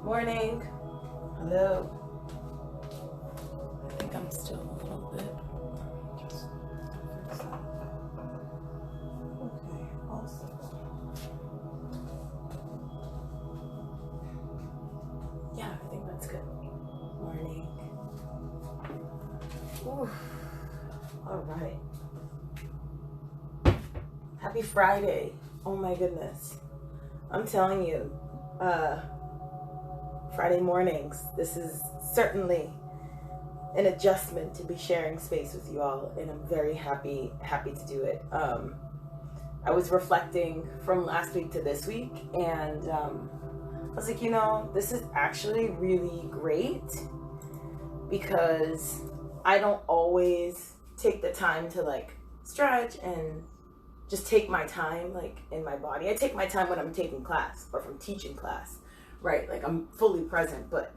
Morning. Hello. I think I'm still a little bit. Just fix that. Okay, awesome. Yeah, I think that's good. Morning. Ooh. All right. Happy Friday. Oh my goodness. I'm telling you, Friday mornings, this is certainly an adjustment to be sharing space with you all, and I'm very happy to do it. I was reflecting from last week to this week, and I was like, this is actually really great because I don't always take the time to like stretch and just take my time like in my body. I take my time when I'm taking class or from teaching class, right? Like I'm fully present. But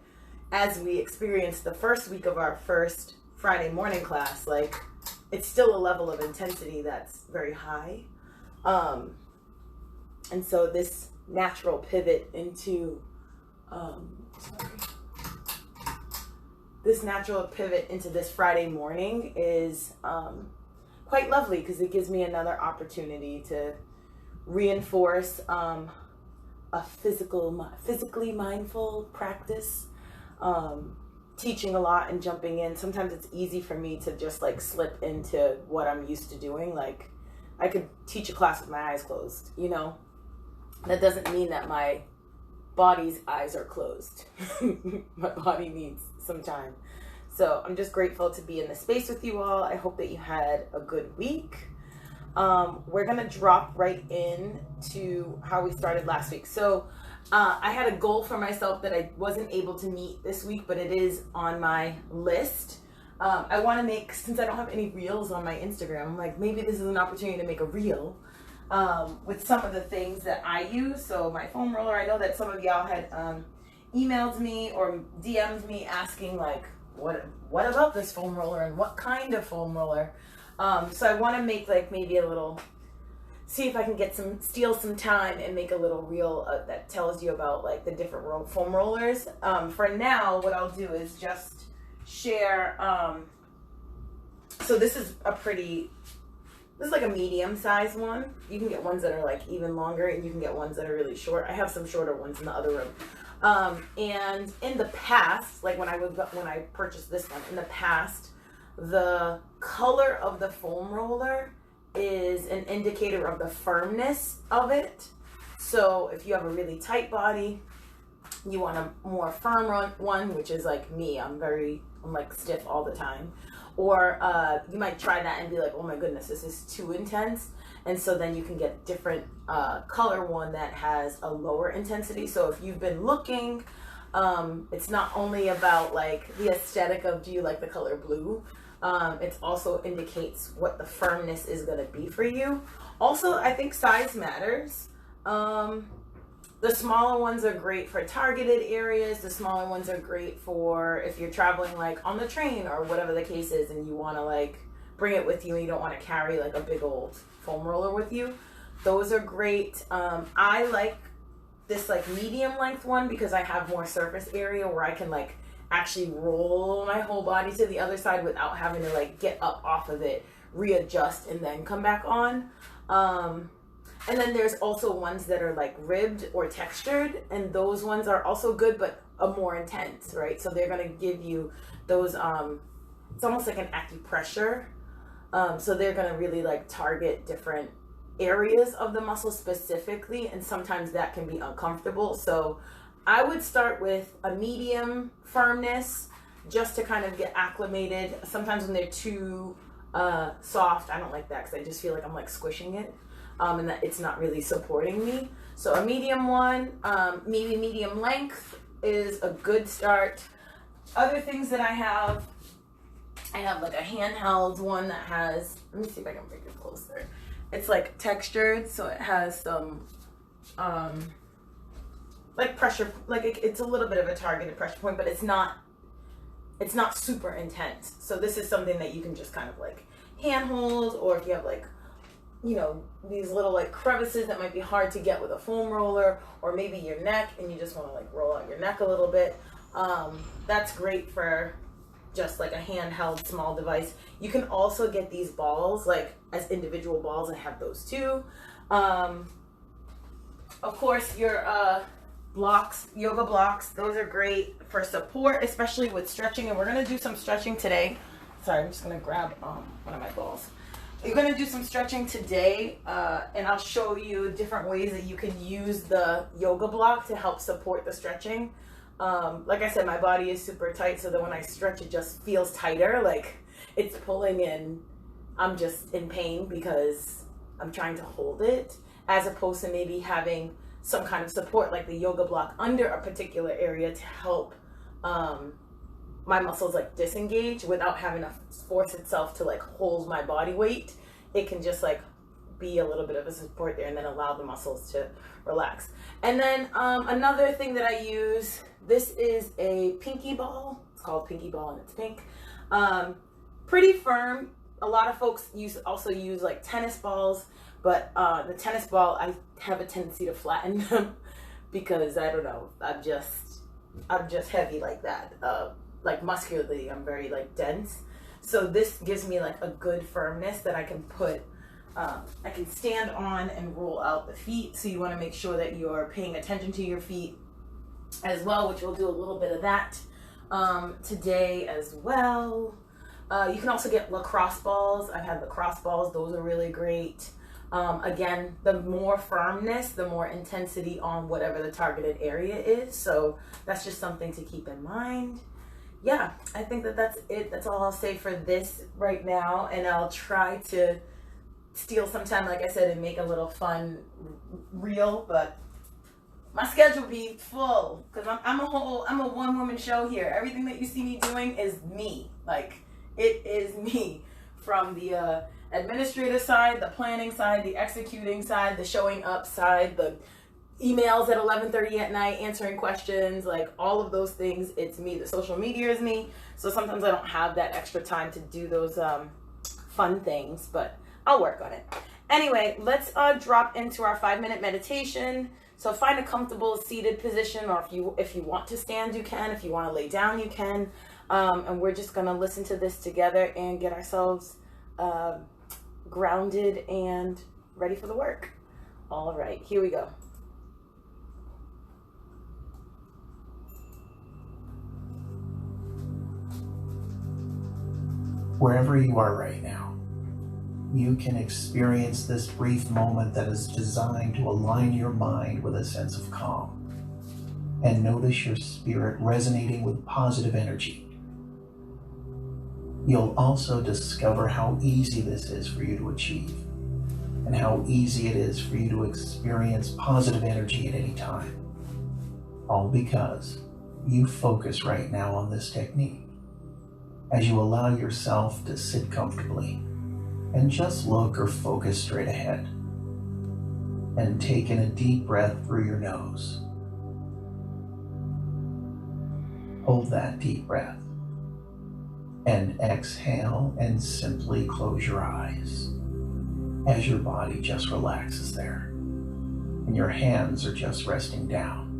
as we experience the first week of our first Friday morning class, like it's still a level of intensity that's very high. And so this natural pivot into, this Friday morning is quite lovely because it gives me another opportunity to reinforce a physically mindful practice, teaching a lot and jumping in. Sometimes it's easy for me to just like slip into what I'm used to doing. Like I could teach a class with my eyes closed, That doesn't mean that my body's eyes are closed. My body needs some time. So I'm just grateful to be in the space with you all. I hope that you had a good week. We're going to drop right in to how we started last week. So I had a goal for myself that I wasn't able to meet this week, but it is on my list. I want to make, since I don't have any reels on my Instagram, I'm like, maybe this is an opportunity to make a reel with some of the things that I use. So my foam roller, I know that some of y'all had emailed me or DM'd me asking like, what about this foam roller and what kind of foam roller? So I want to make like maybe a little, see if I can steal some time and make a little reel that tells you about like the different foam rollers. For now, what I'll do is just share. So this is like a medium sized one. You can get ones that are like even longer, and you can get ones that are really short. I have some shorter ones in the other room. And in the past, like when I purchased this one, in the past, the color of the foam roller is an indicator of the firmness of it. So if you have a really tight body, you want a more firm one, which is like me. I'm like stiff all the time. Or you might try that and be like, oh my goodness, this is too intense. And so then you can get different color one that has a lower intensity. So if you've been looking, it's not only about like the aesthetic of do you like the color blue, it also indicates what the firmness is going to be for you. Also, I think size matters. The smaller ones are great for targeted areas. The smaller ones are great for if you're traveling like on the train or whatever the case is and you want to like bring it with you and you don't want to carry like a big old foam roller with you. Those are great. I like this like medium length one because I have more surface area where I can like actually roll my whole body to the other side without having to like get up off of it, readjust, and then come back on. And then there's also ones that are like ribbed or textured, and those ones are also good, but a more intense, right? So they're gonna give you those, it's almost like an acupressure. So they're gonna really like target different areas of the muscle specifically, and sometimes that can be uncomfortable. So I would start with a medium firmness just to kind of get acclimated. Sometimes when they're too soft, I don't like that because I just feel like I'm like squishing it. And that it's not really supporting me. So a medium one, maybe medium length is a good start. Other things that I have like a handheld one that has, let me see if I can bring it closer. It's like textured, so it has some like pressure, like it's a little bit of a targeted pressure point, but it's not super intense. So this is something that you can just kind of like handhold, or if you have like you know, these little like crevices that might be hard to get with a foam roller, or maybe your neck and you just want to like roll out your neck a little bit. That's great for just like a handheld small device. You can also get these balls like as individual balls. I have those too. Of course, your blocks, yoga blocks, those are great for support, especially with stretching. And we're gonna do some stretching today. Sorry, I'm just gonna grab one of my balls. We're gonna do some stretching today, and I'll show you different ways that you can use the yoga block to help support the stretching. Like I said, my body is super tight, so that when I stretch, it just feels tighter, like it's pulling in. I'm just in pain because I'm trying to hold it, as opposed to maybe having some kind of support like the yoga block under a particular area to help my muscles like disengage without having to force itself to like hold my body weight. It can just like be a little bit of a support there and then allow the muscles to relax. And then another thing that I use, this is a pinky ball. It's called pinky ball and it's pink. Pretty firm. A lot of folks also use like tennis balls, but the tennis ball, I have a tendency to flatten them because I don't know, I'm just heavy like that. Like muscularly, I'm very like dense. So this gives me like a good firmness that I can put, I can stand on and roll out the feet. So you want to make sure that you're paying attention to your feet as well, which we'll do a little bit of that today as well. You can also get lacrosse balls. I've had lacrosse balls. Those are really great. Again, the more firmness, the more intensity on whatever the targeted area is. So that's just something to keep in mind. Yeah, I think that's it. That's all I'll say for this right now. And I'll try to steal some time, like I said, and make a little fun reel, but my schedule be full because I'm a one-woman show here. Everything that you see me doing is me. Like, it is me, from the administrative side, the planning side, the executing side, the showing up side, the emails at 11:30 at night, answering questions, like all of those things. It's me. The social media is me. So sometimes I don't have that extra time to do those fun things, but I'll work on it. Anyway, let's drop into our 5-minute meditation. So find a comfortable seated position, or if you want to stand, you can. If you want to lay down, you can. And we're just gonna listen to this together and get ourselves grounded and ready for the work. All right, here we go. Wherever you are right now, you can experience this brief moment that is designed to align your mind with a sense of calm and notice your spirit resonating with positive energy. You'll also discover how easy this is for you to achieve and how easy it is for you to experience positive energy at any time, all because you focus right now on this technique. As you allow yourself to sit comfortably and just look or focus straight ahead, and take in a deep breath through your nose. Hold that deep breath and exhale, and simply close your eyes as your body just relaxes there and your hands are just resting down.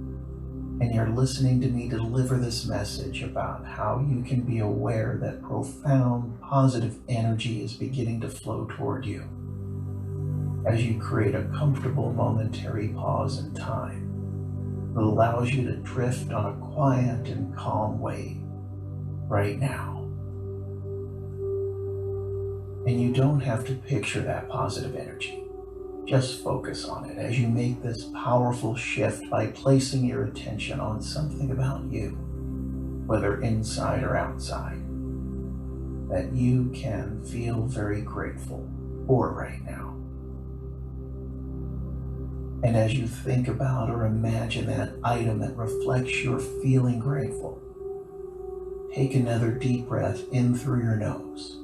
And you're listening to me deliver this message about how you can be aware that profound positive energy is beginning to flow toward you as you create a comfortable momentary pause in time that allows you to drift on a quiet and calm way right now. And you don't have to picture that positive energy. Just focus on it as you make this powerful shift by placing your attention on something about you, whether inside or outside, that you can feel very grateful for right now. And as you think about or imagine that item that reflects your feeling grateful, take another deep breath in through your nose,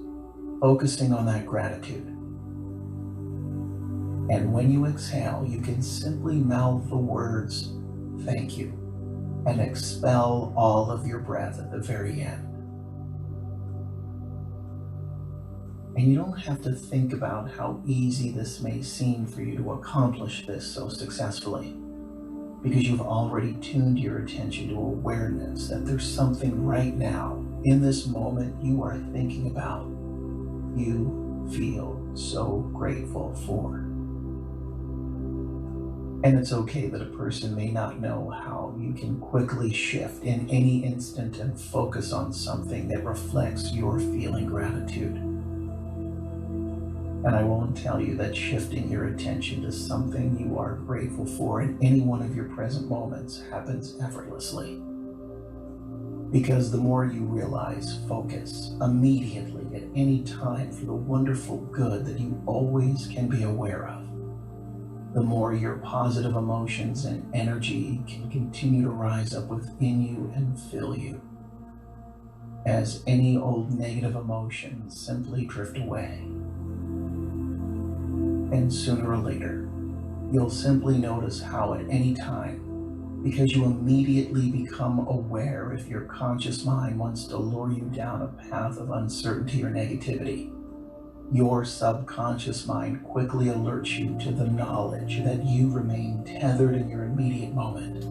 focusing on that gratitude. And when you exhale, you can simply mouth the words, "Thank you," and expel all of your breath at the very end. And you don't have to think about how easy this may seem for you to accomplish this so successfully, because you've already tuned your attention to awareness that there's something right now, in this moment, you are thinking about, you feel so grateful for. And it's okay that a person may not know how you can quickly shift in any instant and focus on something that reflects your feeling gratitude. And I won't tell you that shifting your attention to something you are grateful for in any one of your present moments happens effortlessly. Because the more you realize focus immediately at any time for the wonderful good that you always can be aware of, the more your positive emotions and energy can continue to rise up within you and fill you, as any old negative emotions simply drift away. And sooner or later, you'll simply notice how at any time, because you immediately become aware if your conscious mind wants to lure you down a path of uncertainty or negativity, your subconscious mind quickly alerts you to the knowledge that you remain tethered in your immediate moment,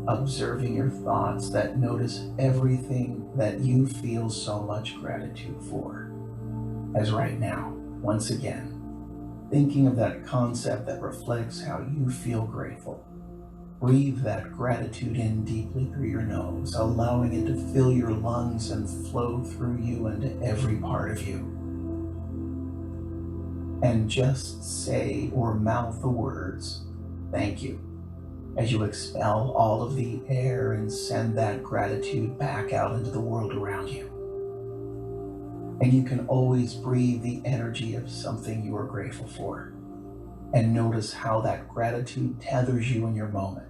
observing your thoughts that notice everything that you feel so much gratitude for. As right now, once again, thinking of that concept that reflects how you feel grateful, breathe that gratitude in deeply through your nose, allowing it to fill your lungs and flow through you into every part of you. And just say or mouth the words, "Thank you," as you expel all of the air and send that gratitude back out into the world around you. And you can always breathe the energy of something you are grateful for, and notice how that gratitude tethers you in your moment.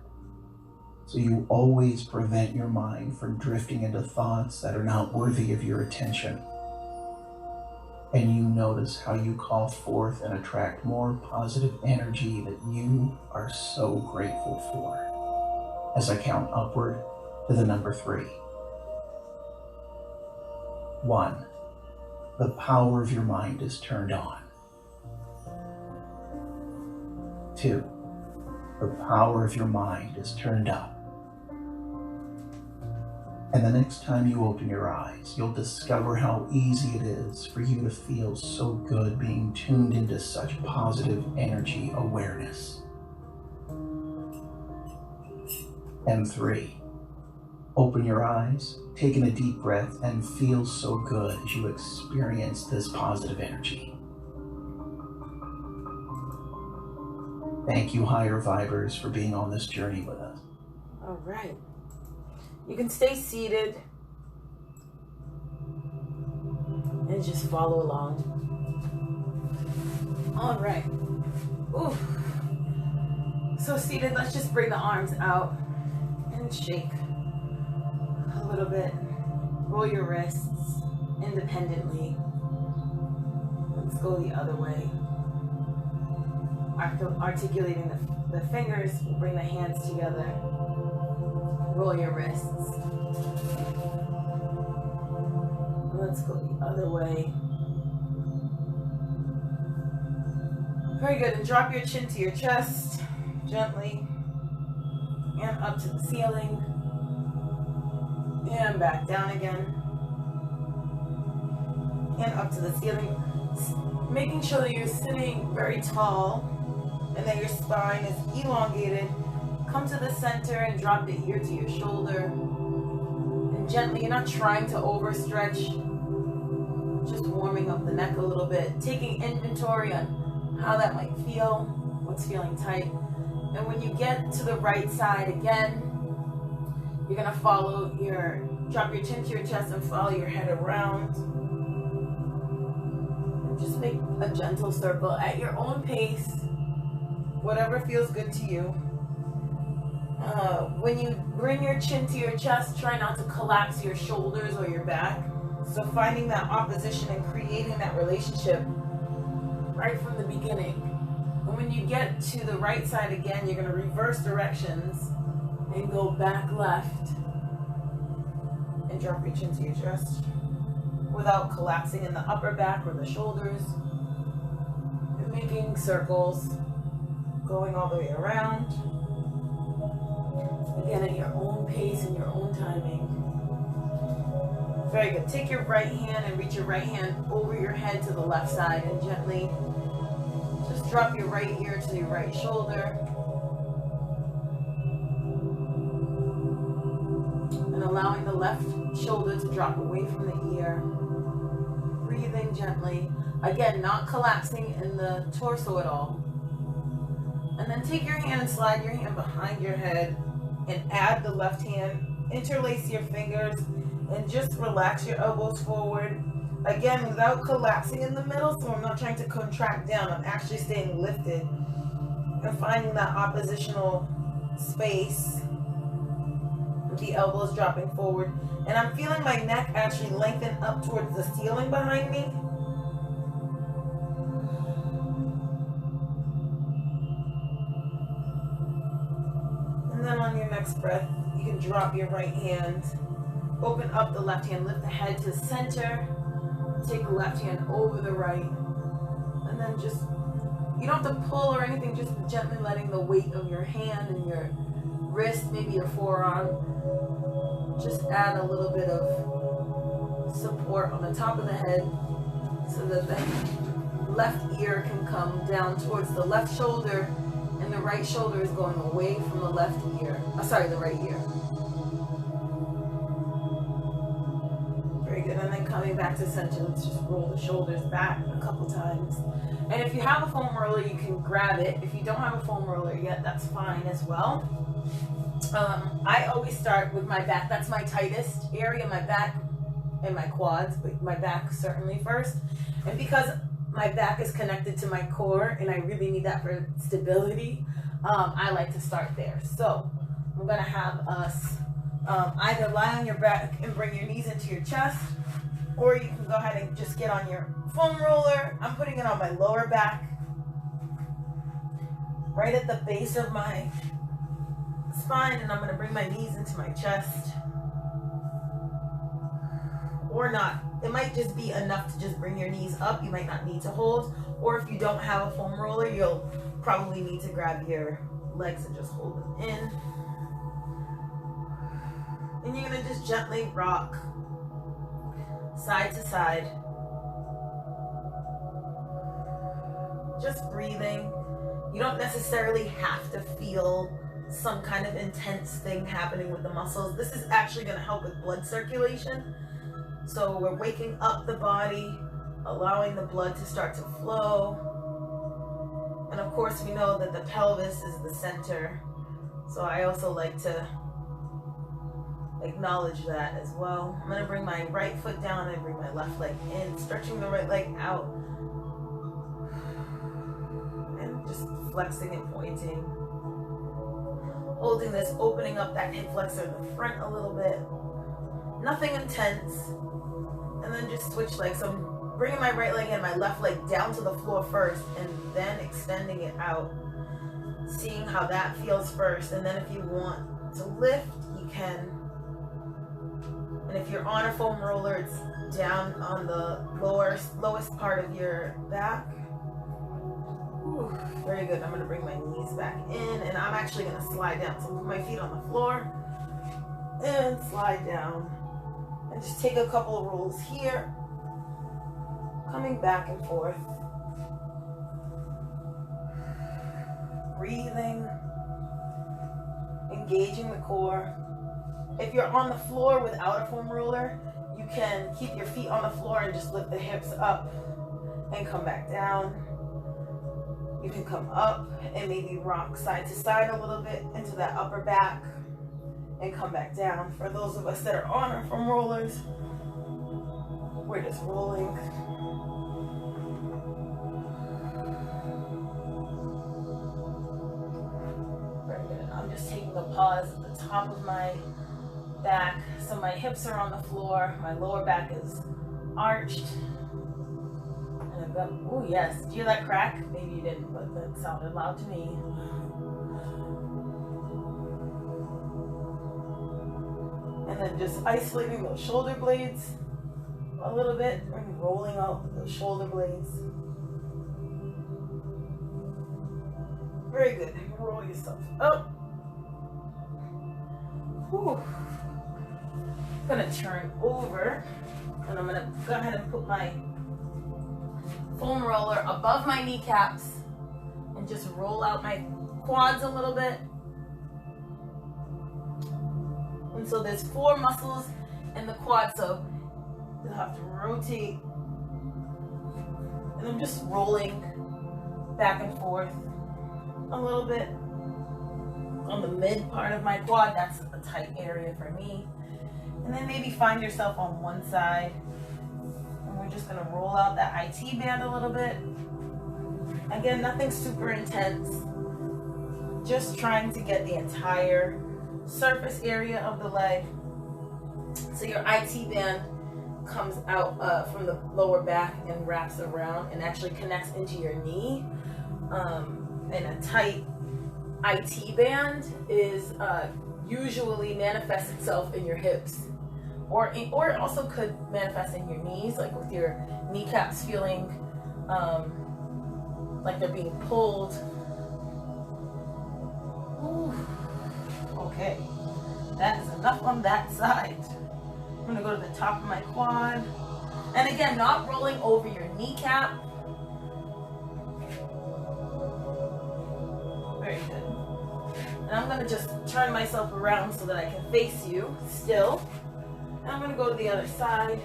So you always prevent your mind from drifting into thoughts that are not worthy of your attention. And you notice how you call forth and attract more positive energy that you are so grateful for. As I count upward to the number 3. 1. The power of your mind is turned on. 2. The power of your mind is turned up. And the next time you open your eyes, you'll discover how easy it is for you to feel so good being tuned into such positive energy awareness. And 3, open your eyes, take in a deep breath, and feel so good as you experience this positive energy. Thank you, higher vibers, for being on this journey with us. All right. You can stay seated and just follow along. All right. Ooh. So seated, let's just bring the arms out and shake a little bit. Roll your wrists independently. Let's go the other way. Articulating the fingers, we'll bring the hands together. Roll your wrists. Let's go the other way. Very good. And drop your chin to your chest gently. And up to the ceiling. And back down again. And up to the ceiling. Making sure that you're sitting very tall and that your spine is elongated. Come to the center and drop the ear to your shoulder. And gently, you're not trying to overstretch, just warming up the neck a little bit, taking inventory on how that might feel, what's feeling tight. And when you get to the right side again, you're gonna drop your chin to your chest and follow your head around. And just make a gentle circle at your own pace, whatever feels good to you. When you bring your chin to your chest, try not to collapse your shoulders or your back. So finding that opposition and creating that relationship right from the beginning. And when you get to the right side again, you're going to reverse directions and go back left and drop your chin to your chest. without collapsing in the upper back or the shoulders. And making circles, going all the way around. Again, at your own pace and your own timing. Very good. Take your right hand and reach your right hand over your head to the left side and gently just drop your right ear to your right shoulder. And allowing the left shoulder to drop away from the ear. Breathing gently. Again, not collapsing in the torso at all. And then take your hand and slide your hand behind your head and add the left hand. Interlace your fingers and just relax your elbows forward. Again, without collapsing in the middle, so I'm not trying to contract down. I'm actually staying lifted and finding that oppositional space with the elbows dropping forward. And I'm feeling my neck actually lengthen up towards the ceiling behind me. And then on your next breath, you can drop your right hand, open up the left hand, lift the head to center, take the left hand over the right, and then just, you don't have to pull or anything, just gently letting the weight of your hand and your wrist, maybe your forearm, just add a little bit of support on the top of the head so that the left ear can come down towards the left shoulder and the right shoulder is going away from the left ear. The right ear. Very good. And then coming back to center, let's just roll the shoulders back a couple times. And if you have a foam roller, you can grab it. If you don't have a foam roller yet, that's fine as well. I always start with my back. That's my tightest area, my back and my quads, but my back certainly first. And because my back is connected to my core and I really need that for stability, I like to start there. So I'm gonna have us either lie on your back and bring your knees into your chest, or you can go ahead and just get on your foam roller. I'm putting it on my lower back, right at the base of my spine, and I'm gonna bring my knees into my chest. Or not. It might just be enough to just bring your knees up. You might not need to hold. Or if you don't have a foam roller, you'll probably need to grab your legs and just hold them in. And you're gonna just gently rock side to side. Just breathing. You don't necessarily have to feel some kind of intense thing happening with the muscles. This is actually gonna help with blood circulation. So we're waking up the body, allowing the blood to start to flow. And of course we know that the pelvis is the center. So I also like to acknowledge that as well. I'm gonna bring my right foot down and bring my left leg in, stretching the right leg out. And just flexing and pointing. Holding this, opening up that hip flexor in the front a little bit. Nothing intense. And then just switch legs. So I'm bringing my right leg and my left leg down to the floor first and then extending it out. Seeing how that feels first. And then if you want to lift, you can. And if you're on a foam roller, it's down on the lowest part of your back. Ooh, very good. I'm going to bring my knees back in, and I'm actually going to slide down. So put my feet on the floor and slide down. And just take a couple of rolls here, coming back and forth. Breathing, engaging the core. If you're on the floor without a foam roller, you can keep your feet on the floor and just lift the hips up and come back down. You can come up and maybe rock side to side a little bit into that upper back and come back down. For those of us that are on our foam rollers, we're just rolling. Very good. I'm just taking a pause at the top of my back. So my hips are on the floor, my lower back is arched. And I've got, oh yes, did you hear that crack? Maybe you didn't, but that sounded loud to me. And then just isolating those shoulder blades, a little bit and rolling out the shoulder blades. Very good. Roll yourself up. Whew. I'm gonna turn over and I'm gonna go ahead and put my foam roller above my kneecaps and just roll out my quads a little bit. And so there's 4 muscles in the quad, so you'll have to rotate. And I'm just rolling back and forth a little bit on the mid part of my quad. That's a tight area for me. And then maybe find yourself on one side. And we're just gonna roll out that IT band a little bit. Again, nothing super intense. Just trying to get the entire surface area of the leg. So your IT band comes out from the lower back and wraps around and actually connects into your knee. And a tight IT band is usually manifests itself in your hips, or it also could manifest in your knees, like with your kneecaps feeling like they're being pulled. Ooh. Okay, that is enough on that side. I'm gonna go to the top of my quad, and again, not rolling over your kneecap. Very good. And I'm gonna just turn myself around so that I can face you still. And I'm gonna go to the other side.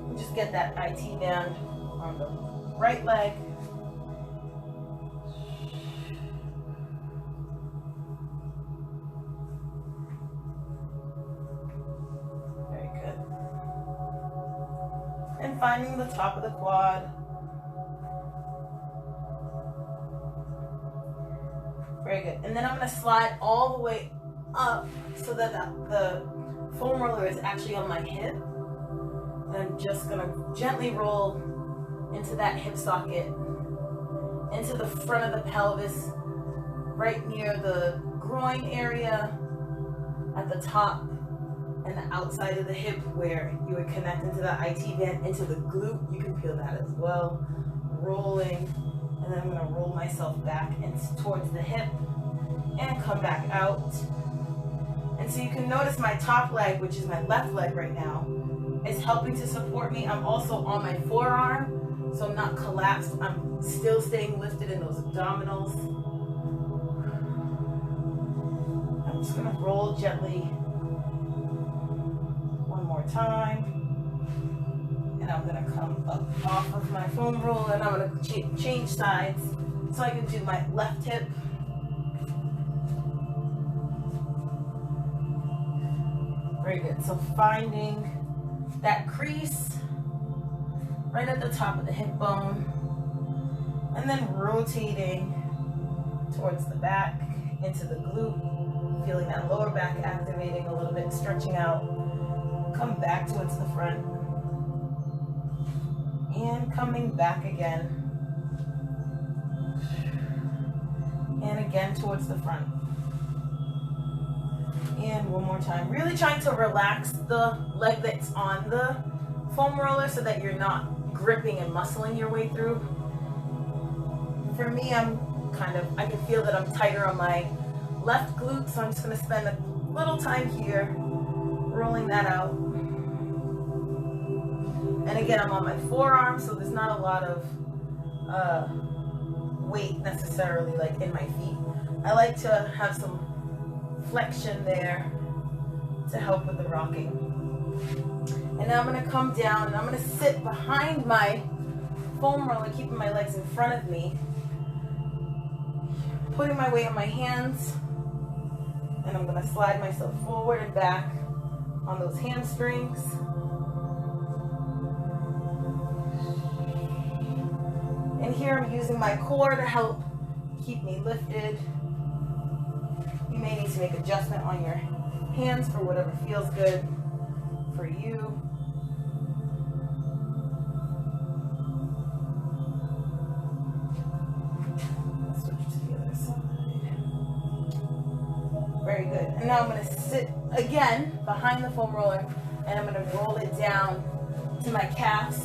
And just get that IT band on the right leg. Very good. And finding the top of the quad. Very good. And then I'm going to slide all the way up so that the foam roller is actually on my hip. And I'm just going to gently roll into that hip socket, into the front of the pelvis, right near the groin area, at the top and the outside of the hip where you would connect into the IT band, into the glute. You can feel that as well. Rolling. And then I'm going to roll myself back towards the hip and come back out. And so you can notice my top leg, which is my left leg right now, is helping to support me. I'm also on my forearm, so I'm not collapsed. I'm still staying lifted in those abdominals. I'm just going to roll gently one more time. And I'm going to come up off of my foam roller, and I'm going to change sides so I can do my left hip. Very good. So finding that crease right at the top of the hip bone, and then rotating towards the back into the glute, feeling that lower back activating a little bit, stretching out. Come back towards the front. And coming back again. And again towards the front. And one more time. Really trying to relax the leg that's on the foam roller so that you're not gripping and muscling your way through. For me, I can feel that I'm tighter on my left glute, so I'm just going to spend a little time here rolling that out. And again, I'm on my forearm, so there's not a lot of weight necessarily like in my feet. I like to have some flexion there to help with the rocking. And now I'm going to come down and I'm going to sit behind my foam roller, keeping my legs in front of me, putting my weight on my hands, and I'm going to slide myself forward and back on those hamstrings. And here I'm using my core to help keep me lifted. You may need to make adjustment on your hands for whatever feels good for you. Let's switch to the other side. Very good. And now I'm going to sit again behind the foam roller, and I'm gonna roll it down to my calves.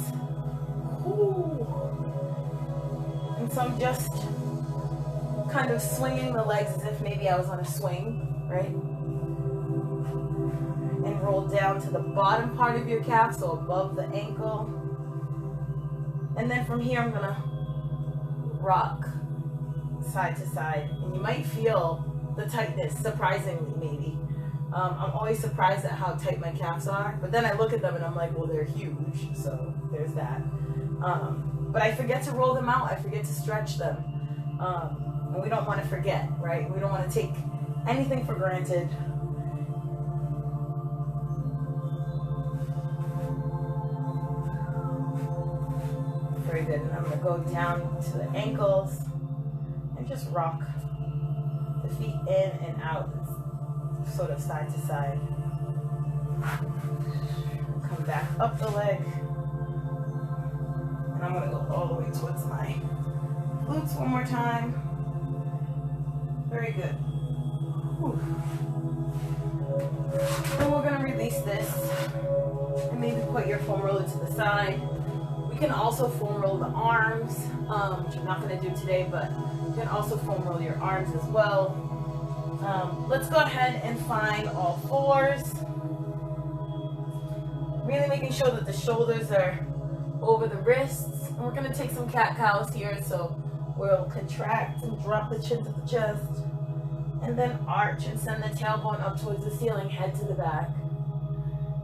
Ooh. And so I'm just kind of swinging the legs as if maybe I was on a swing, right? And roll down to the bottom part of your calf, so above the ankle. And then from here, I'm gonna rock side to side. And you might feel the tightness, surprisingly, maybe. I'm always surprised at how tight my calves are, but then I look at them and I'm like, well, they're huge, so there's that. But I forget to roll them out, I forget to stretch them. And we don't want to forget, right? We don't want to take anything for granted. Very good. And I'm going to go down to the ankles and just rock the feet in and out, sort of side to side. Come back up the leg. And I'm going to go all the way towards my glutes one more time. Very good. Whew. Then we're going to release this and maybe put your foam roller to the side. You can also foam roll the arms, which I'm not going to do today, but you can also foam roll your arms as well. Let's go ahead and find all fours. Really making sure that the shoulders are over the wrists. And we're going to take some cat-cows here, so we'll contract and drop the chin to the chest. And then arch and send the tailbone up towards the ceiling, head to the back.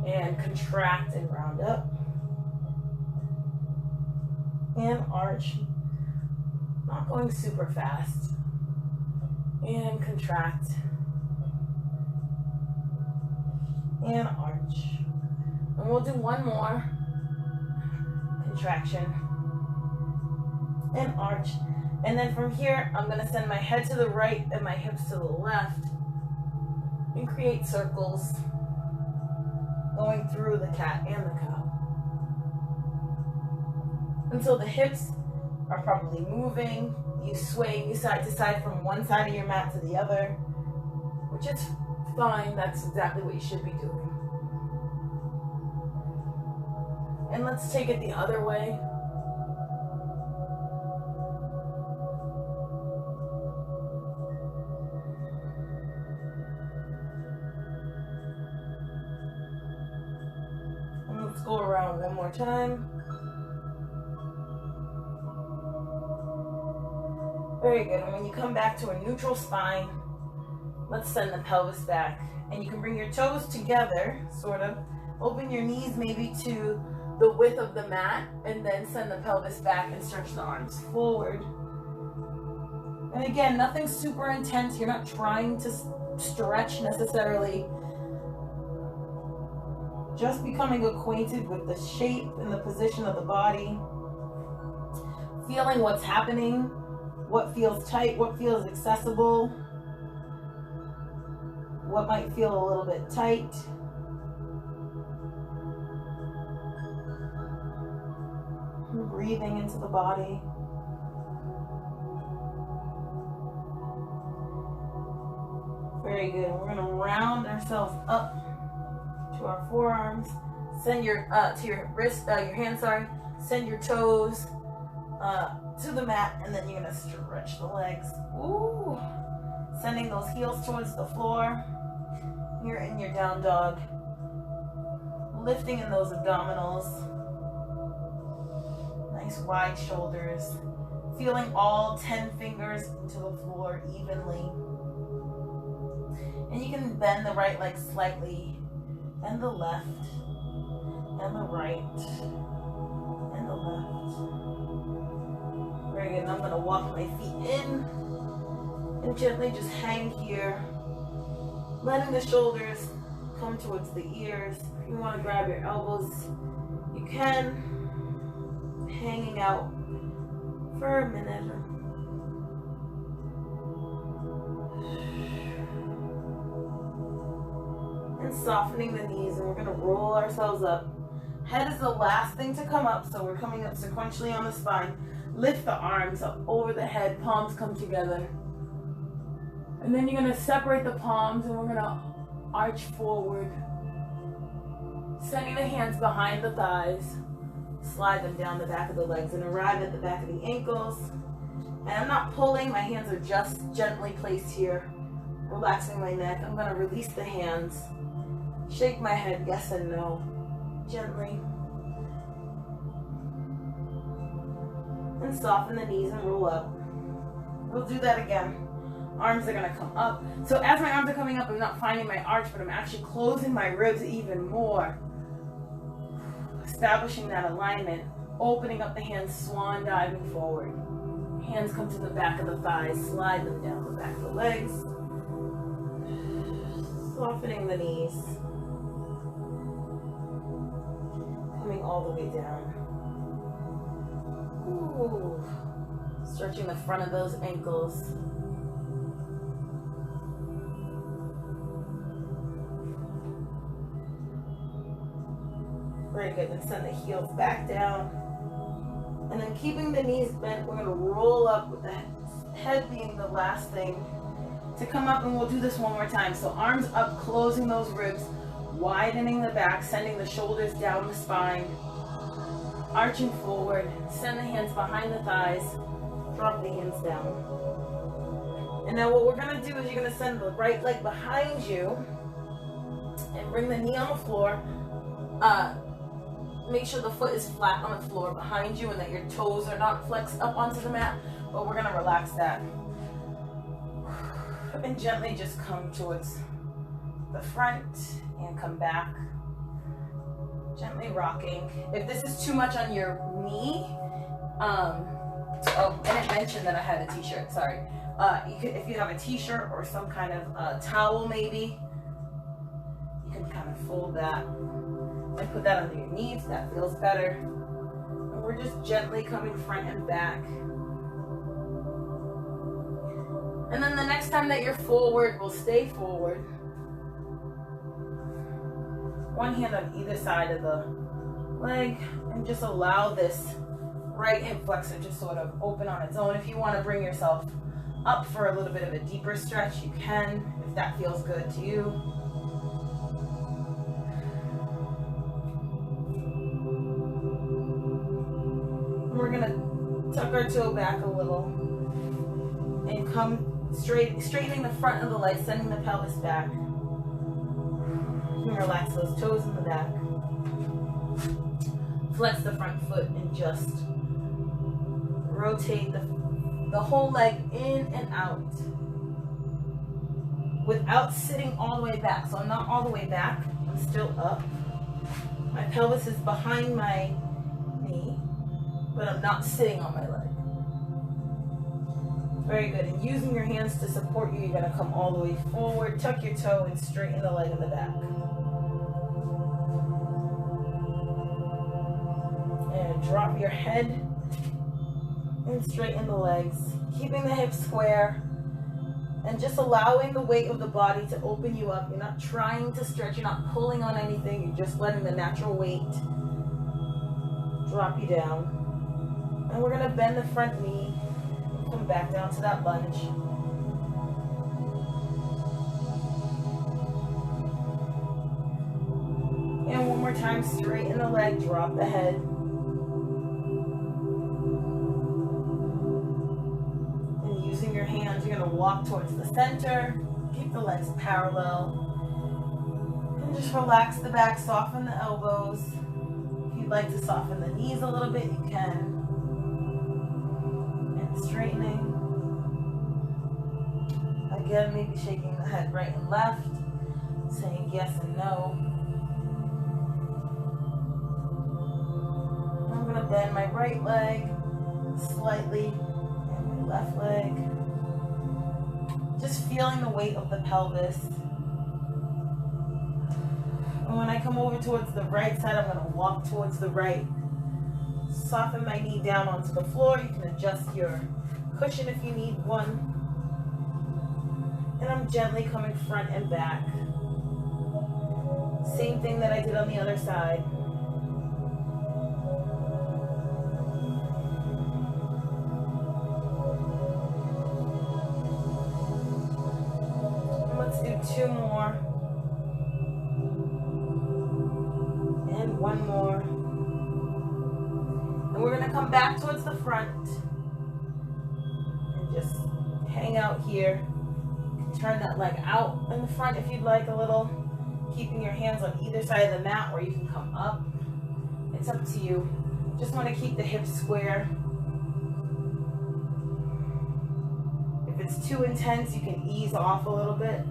And contract and round up. And arch, not going super fast, and contract, and arch, and we'll do one more, contraction, and arch, and then from here, I'm going to send my head to the right and my hips to the left, and create circles, going through the cat and the cow. Until the hips are probably moving, you sway side to side from one side of your mat to the other, which is fine, that's exactly what you should be doing. And let's take it the other way. And let's go around one more time. Very good. And when you come back to a neutral spine, let's send the pelvis back. And you can bring your toes together, sort of. Open your knees maybe to the width of the mat, and then send the pelvis back and stretch the arms forward. And again, nothing super intense. You're not trying to stretch necessarily. Just becoming acquainted with the shape and the position of the body. Feeling what's happening. What feels tight, what feels accessible, what might feel a little bit tight. And breathing into the body. Very good. We're going to round ourselves up to our forearms. Send your to your wrist, your hands. Sorry. Send your toes to the mat, and then you're gonna stretch the legs. Ooh, sending those heels towards the floor. You're in your down dog. Lifting in those abdominals. Nice wide shoulders. Feeling all 10 fingers into the floor evenly. And you can bend the right leg slightly, and the left, and the right, and the left. Very good. And I'm going to walk my feet in and gently just hang here, letting the shoulders come towards the ears. If you want to grab your elbows, you can. Hanging out for a minute. And softening the knees, and we're going to roll ourselves up. Head is the last thing to come up, so we're coming up sequentially on the spine. Lift the arms up over the head, palms come together. And then you're going to separate the palms, and we're going to arch forward. Sending the hands behind the thighs. Slide them down the back of the legs and arrive at the back of the ankles. And I'm not pulling, my hands are just gently placed here, relaxing my neck. I'm gonna release the hands, shake my head, yes and no, gently. And soften the knees and roll up. We'll do that again. Arms are gonna come up. So as my arms are coming up, I'm not finding my arch, but I'm actually closing my ribs even more. Establishing that alignment, opening up the hands, swan diving forward. Hands come to the back of the thighs, slide them down the back of the legs. Softening the knees. Coming all the way down. Ooh. Stretching the front of those ankles. Very good. Then send the heels back down. And then keeping the knees bent, we're going to roll up with the head being the last thing to come up, and we'll do this one more time. So arms up, closing those ribs, widening the back, sending the shoulders down the spine, arching forward, send the hands behind the thighs, drop the hands down. And now what we're going to do is you're going to send the right leg behind you and bring the knee on the floor. Make sure the foot is flat on the floor behind you and that your toes are not flexed up onto the mat, but we're gonna relax that. And gently just come towards the front and come back. Gently rocking. If this is too much on your knee, oh, and I mentioned that I had a t-shirt, sorry. If you have a t-shirt or some kind of towel maybe, you can kind of fold that and put that under your knees. That feels better. And we're just gently coming front and back. And then the next time that you're forward, we'll stay forward. One hand on either side of the leg, and just allow this right hip flexor to sort of open on its own. If you want to bring yourself up for a little bit of a deeper stretch, you can, if that feels good to you. We're gonna tuck our toe back a little and come straightening the front of the leg, sending the pelvis back. You can relax those toes in the back. Flex the front foot and just rotate the whole leg in and out without sitting all the way back. So I'm not all the way back, I'm still up. My pelvis is behind my knee, but I'm not sitting on my leg. Very good. And using your hands to support you, you're going to come all the way forward, tuck your toe, and straighten the leg in the back. And drop your head and straighten the legs, keeping the hips square and just allowing the weight of the body to open you up. You're not trying to stretch, you're not pulling on anything, you're just letting the natural weight drop you down. And we're going to bend the front knee and come back down to that lunge. And one more time, straighten the leg, drop the head. And using your hands, you're going to walk towards the center, keep the legs parallel. And just relax the back, soften the elbows. If you'd like to soften the knees a little bit, you can. Straightening. Again, maybe shaking the head right and left, saying yes and no. I'm going to bend my right leg slightly and my left leg. Just feeling the weight of the pelvis. And when I come over towards the right side, I'm going to walk towards the right. Soften my knee down onto the floor. You can adjust your cushion if you need one. And I'm gently coming front and back. Same thing that I did on the other side. And let's do two more. one more. And we're gonna come back towards the front and just hang out here. You can turn that leg out in the front if you'd like a little, keeping your hands on either side of the mat, or you can come up. It's up to you. Just want to keep the hips square. If it's too intense, you can ease off a little bit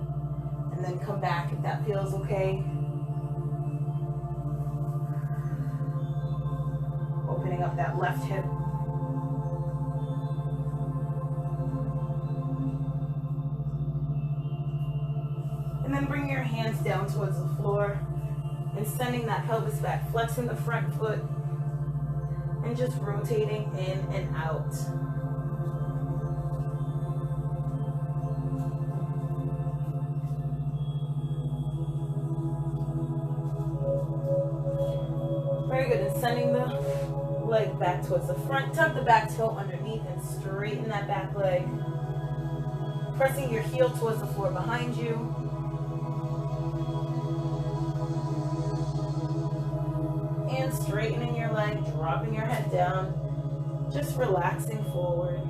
and then come back if that feels okay. Opening up that left hip. And then bring your hands down towards the floor and sending that pelvis back, flexing the front foot and just rotating in and out. Very good, and sending the leg back towards the front, tuck the back toe underneath and straighten that back leg. Pressing your heel towards the floor behind you. And straightening your leg, dropping your head down, just relaxing forward,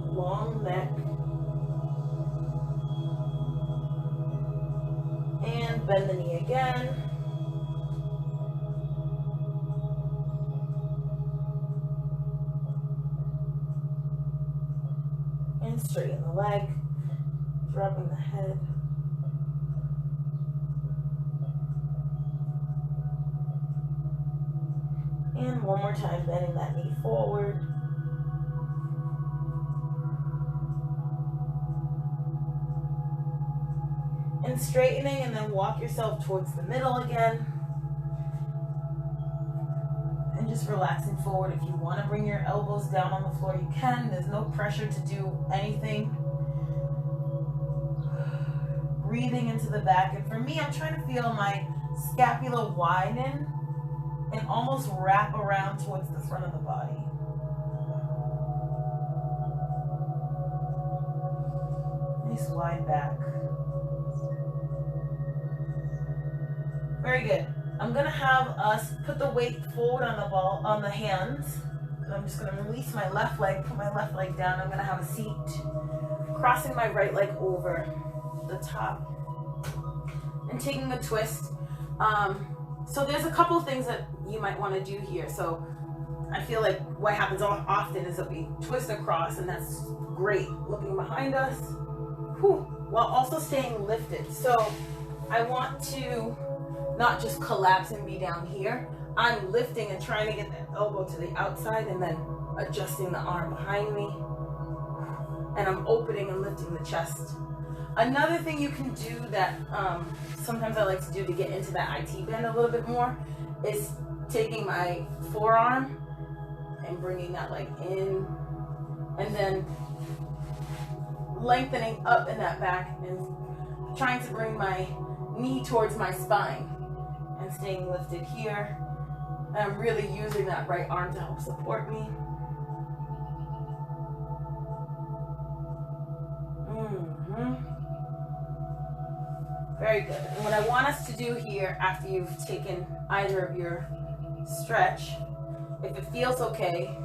long neck. And bend the knee again. And straighten the leg, dropping the head. And one more time, bending that knee forward. And straightening, and then walk yourself towards the middle again. And just relaxing forward. If you want to bring your elbows down on the floor, you can. There's no pressure to do anything. Breathing into the back. And for me, I'm trying to feel my scapula widen and almost wrap around towards the front of the body. Nice wide back. Very good. I'm gonna have us put the weight forward on the hands. And I'm just gonna release my left leg, put my left leg down. I'm gonna have a seat, crossing my right leg over the top and taking a twist. So there's a couple of things that you might want to do here. So I feel like what happens often is that we twist across, and that's great. Looking behind us, while also staying lifted. So I want to not just collapse and be down here. I'm lifting and trying to get that elbow to the outside and then adjusting the arm behind me. And I'm opening and lifting the chest. Another thing you can do that sometimes I like to do to get into that IT bend a little bit more is taking my forearm and bringing that leg in, and then lengthening up in that back and trying to bring my knee towards my spine and staying lifted here. And I'm really using that right arm to help support me. Very good. And what I want us to do here, after you've taken either of your stretch, if it feels okay,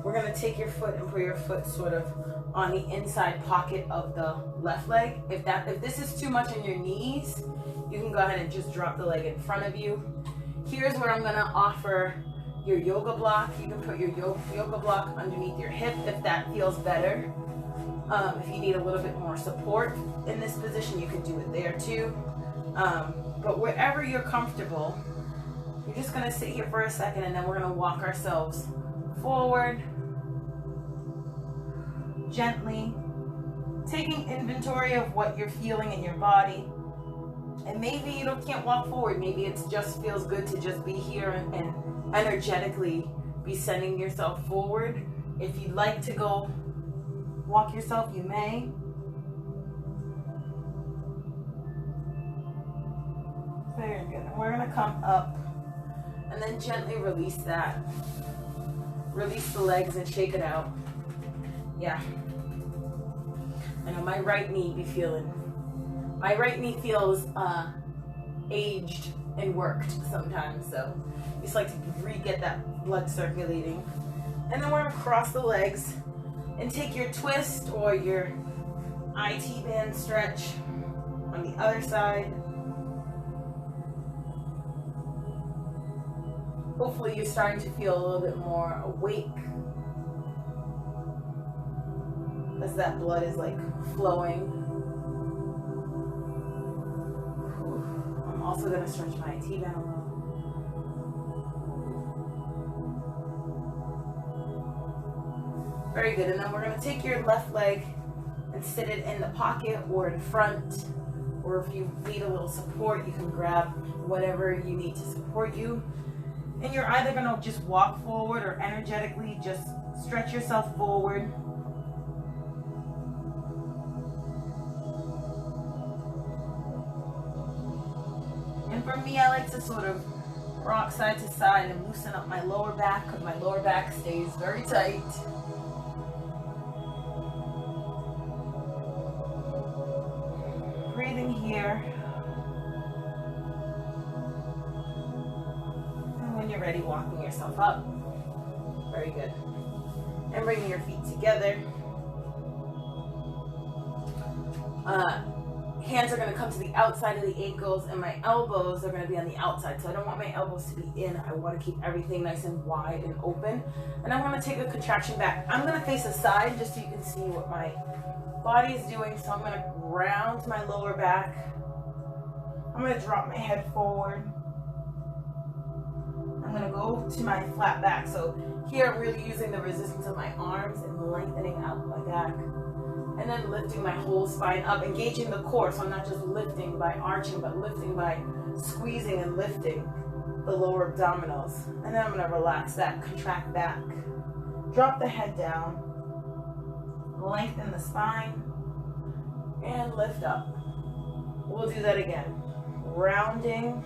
we're going to take your foot and put your foot sort of on the inside pocket of the left leg. If this is too much on your knees, you can go ahead and just drop the leg in front of you. Here's where I'm going to offer your yoga block. You can put your yoga block underneath your hip if that feels better. If you need a little bit more support in this position, you can do it there too. But wherever you're comfortable, you're just going to sit here for a second, and then we're going to walk ourselves forward gently, taking inventory of what you're feeling in your body. And maybe you can't walk forward. Maybe it just feels good to just be here and energetically be sending yourself forward. If you'd like to go walk yourself, you may. Very good. And we're going to come up and then gently release that. Release the legs and shake it out. Yeah. I know my right knee feels aged and worked sometimes. So just like to get that blood circulating. And then we're gonna cross the legs and take your twist or your IT band stretch on the other side. Hopefully you're starting to feel a little bit more awake as that blood is like flowing. I'm also going to stretch my IT band a little. Very good. And then we're going to take your left leg and sit it in the pocket or in front, or if you need a little support, you can grab whatever you need to support you. And you're either going to just walk forward or energetically just stretch yourself forward. And for me, I like to sort of rock side to side and loosen up my lower back because my lower back stays very tight. Breathing here. And when you're ready, walking yourself up. Very good. And bringing your feet together. Hands are going to come to the outside of the ankles, and my elbows are going to be on the outside. So I don't want my elbows to be in. I want to keep everything nice and wide and open. And I'm going to take a contraction back. I'm going to face aside just so you can see what my body is doing. So I'm going to round my lower back. I'm going to drop my head forward. I'm going to go to my flat back. So here I'm really using the resistance of my arms and lengthening out my back. And then lifting my whole spine up, engaging the core. So I'm not just lifting by arching, but lifting by squeezing and lifting the lower abdominals. And then I'm going to relax that, contract back. Drop the head down. Lengthen the spine. And lift up. We'll do that again. Rounding.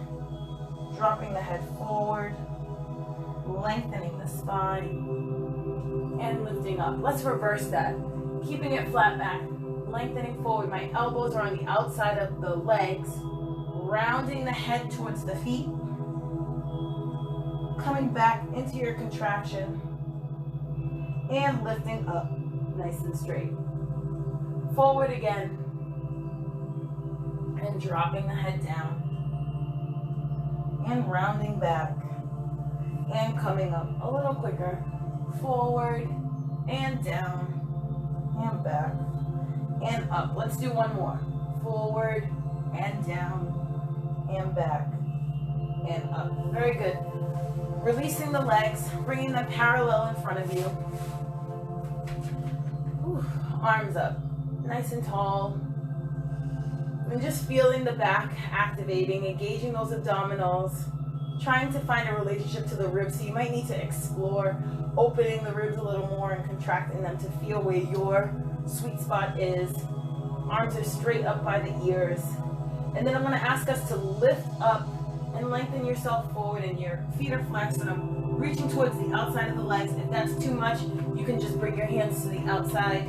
Dropping the head forward. Lengthening the spine. And lifting up. Let's reverse that. Keeping it flat back, lengthening forward. My elbows are on the outside of the legs, rounding the head towards the feet, coming back into your contraction, and lifting up nice and straight. Forward again, and dropping the head down, and rounding back, and coming up a little quicker. Forward, and down, and back, and up. Let's do one more. Forward, and down, and back, and up. Very good. Releasing the legs, bringing them parallel in front of you. Ooh, arms up, nice and tall. And just feeling the back activating, engaging those abdominals, trying to find a relationship to the ribs. So you might need to explore opening the ribs a little more and contracting them to feel where your sweet spot is. Arms are straight up by the ears. And then I'm going to ask us to lift up and lengthen yourself forward, and your feet are flexed, and I'm reaching towards the outside of the legs. If that's too much, you can just bring your hands to the outside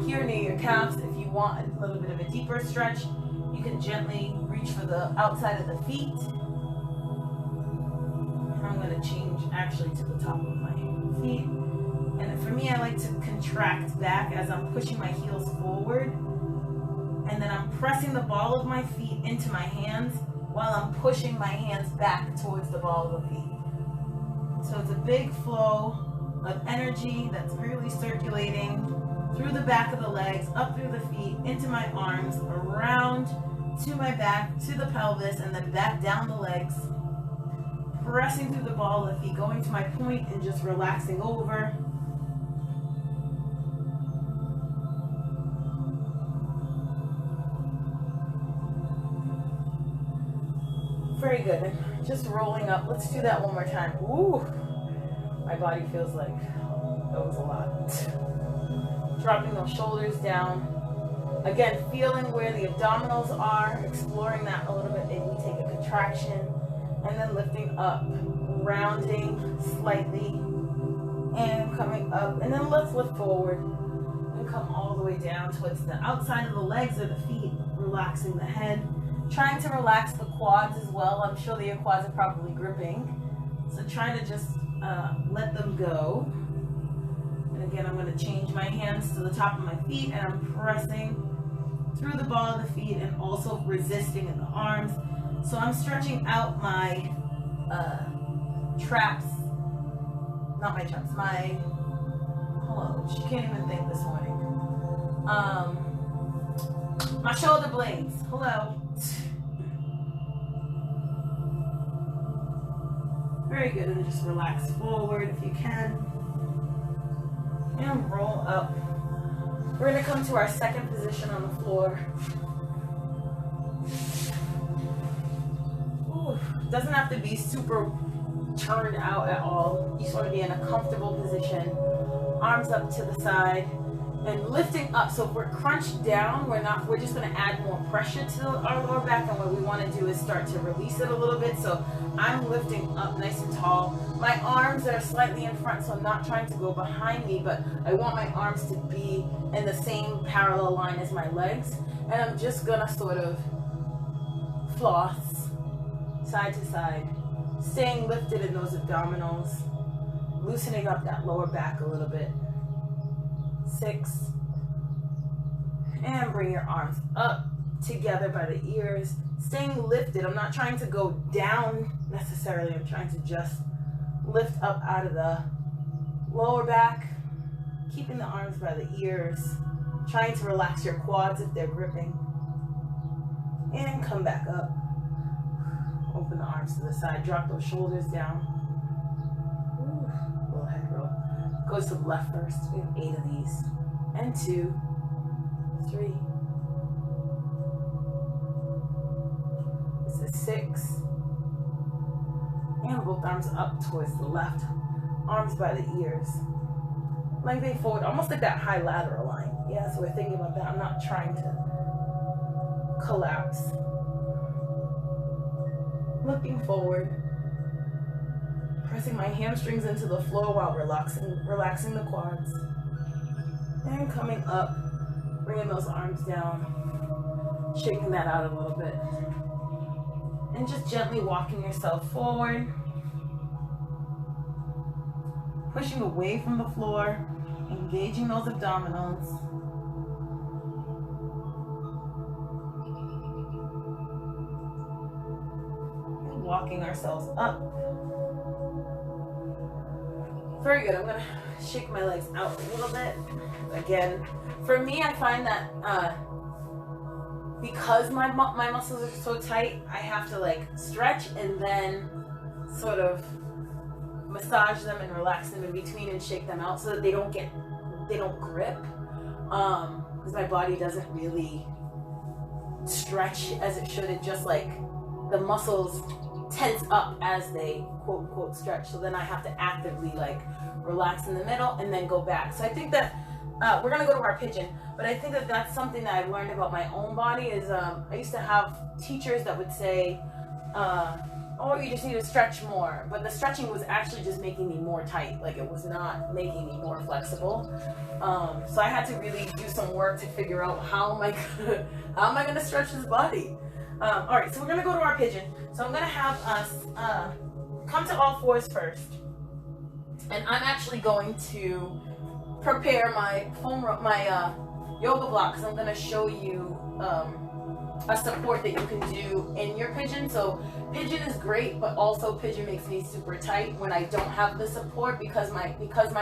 here near your calves. If you want a little bit of a deeper stretch, you can gently reach for the outside of the feet. And I'm going to change actually to the top of my feet. And for me, I like to contract back as I'm pushing my heels forward. And then I'm pressing the ball of my feet into my hands while I'm pushing my hands back towards the ball of the feet. So it's a big flow of energy that's really circulating through the back of the legs, up through the feet, into my arms, around to my back, to the pelvis, and then back down the legs. Pressing through the ball of the feet, going to my point and just relaxing over. Very good. And just rolling up. Let's do that one more time. Ooh, my body feels like that was a lot. Dropping those shoulders down. Again, feeling where the abdominals are, exploring that a little bit. Maybe we take a contraction. And then lifting up, rounding slightly, and coming up. And then let's lift forward and come all the way down towards the outside of the legs or the feet, relaxing the head, Trying to relax the quads as well. I'm sure that your quads are probably gripping. So try to just let them go. And again, I'm going to change my hands to the top of my feet, and I'm pressing through the ball of the feet and also resisting in the arms. So I'm stretching out my traps, not my traps, my, hello, she can't even think this morning. My shoulder blades, hello. Very good, and just relax forward if you can. And roll up. We're gonna come to our second position on the floor. Ooh, doesn't have to be super turned out at all. You just wanna be in a comfortable position. Arms up to the side and lifting up. So if we're crunched down, we're just gonna add more pressure to our lower back, and what we wanna do is start to release it a little bit. So I'm lifting up nice and tall. My arms are slightly in front, so I'm not trying to go behind me, but I want my arms to be in the same parallel line as my legs. And I'm just gonna sort of floss side to side, staying lifted in those abdominals, loosening up that lower back a little bit. 6. And bring your arms up together by the ears, staying lifted. I'm not trying to go down necessarily. I'm trying to just lift up out of the lower back, keeping the arms by the ears, trying to relax your quads if they're gripping. And come back up. Open the arms to the side, drop those shoulders down. Ooh, little head roll. Go to the left first. We have 8 of these. And 2, 3. This is 6. And both arms up towards the left. Arms by the ears. Lengthening forward, almost like that high lateral line. Yeah, so we're thinking about that. I'm not trying to collapse. Looking forward. Pressing my hamstrings into the floor while relaxing the quads. And coming up, bringing those arms down, shaking that out a little bit. And just gently walking yourself forward. Pushing away from the floor, engaging those abdominals. And walking ourselves up. Very good. I'm going to shake my legs out a little bit. Again, for me, I find that because my muscles are so tight, I have to like stretch and then sort of massage them and relax them in between and shake them out so that they don't grip. Because my body doesn't really stretch as it should. It just like the muscles tense up as they quote unquote stretch. So then I have to actively like relax in the middle and then go back. So I think that we're gonna go to our pigeon, but I think that that's something that I've learned about my own body is I used to have teachers that would say, oh, you just need to stretch more. But the stretching was actually just making me more tight. Like it was not making me more flexible. So I had to really do some work to figure out how am I gonna stretch this body. All right, so we're gonna go to our pigeon. So I'm gonna have us come to all fours first. And I'm actually going to prepare my yoga block because I'm going to show you a support that you can do in your pigeon. So pigeon is great, but also pigeon makes me super tight when I don't have the support because my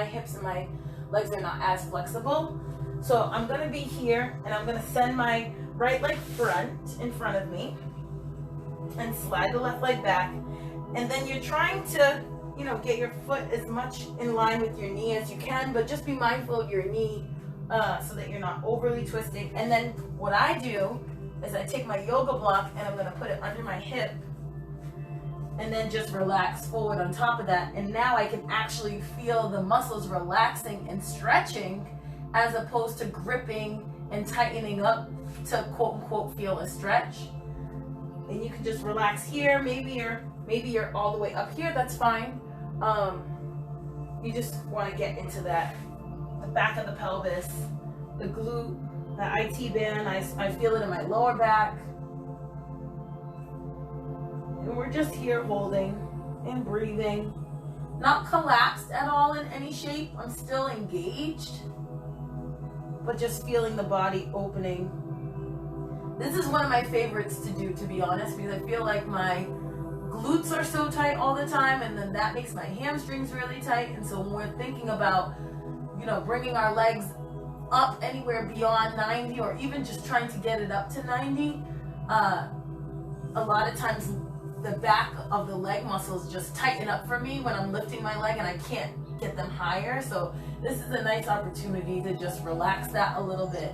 hips and my legs are not as flexible. So I'm going to be here and I'm going to send my right leg in front of me and slide the left leg back. And then you're trying to get your foot as much in line with your knee as you can, but just be mindful of your knee so that you're not overly twisting. And then what I do is I take my yoga block and I'm going to put it under my hip and then just relax forward on top of that. And now I can actually feel the muscles relaxing and stretching as opposed to gripping and tightening up to quote unquote feel a stretch. And you can just relax here. Maybe you're all the way up here, that's fine. You just want to get into the back of the pelvis, the glute, the IT band. I feel it in my lower back. we're just here holding and breathing. Not collapsed at all in any shape. I'm still engaged, but just feeling the body opening. This is one of my favorites to do, to be honest, because I feel like my glutes are so tight all the time, and then that makes my hamstrings really tight. And so when we're thinking about, bringing our legs up anywhere beyond 90, or even just trying to get it up to 90, a lot of times the back of the leg muscles just tighten up for me when I'm lifting my leg and I can't get them higher. So this is a nice opportunity to just relax that a little bit.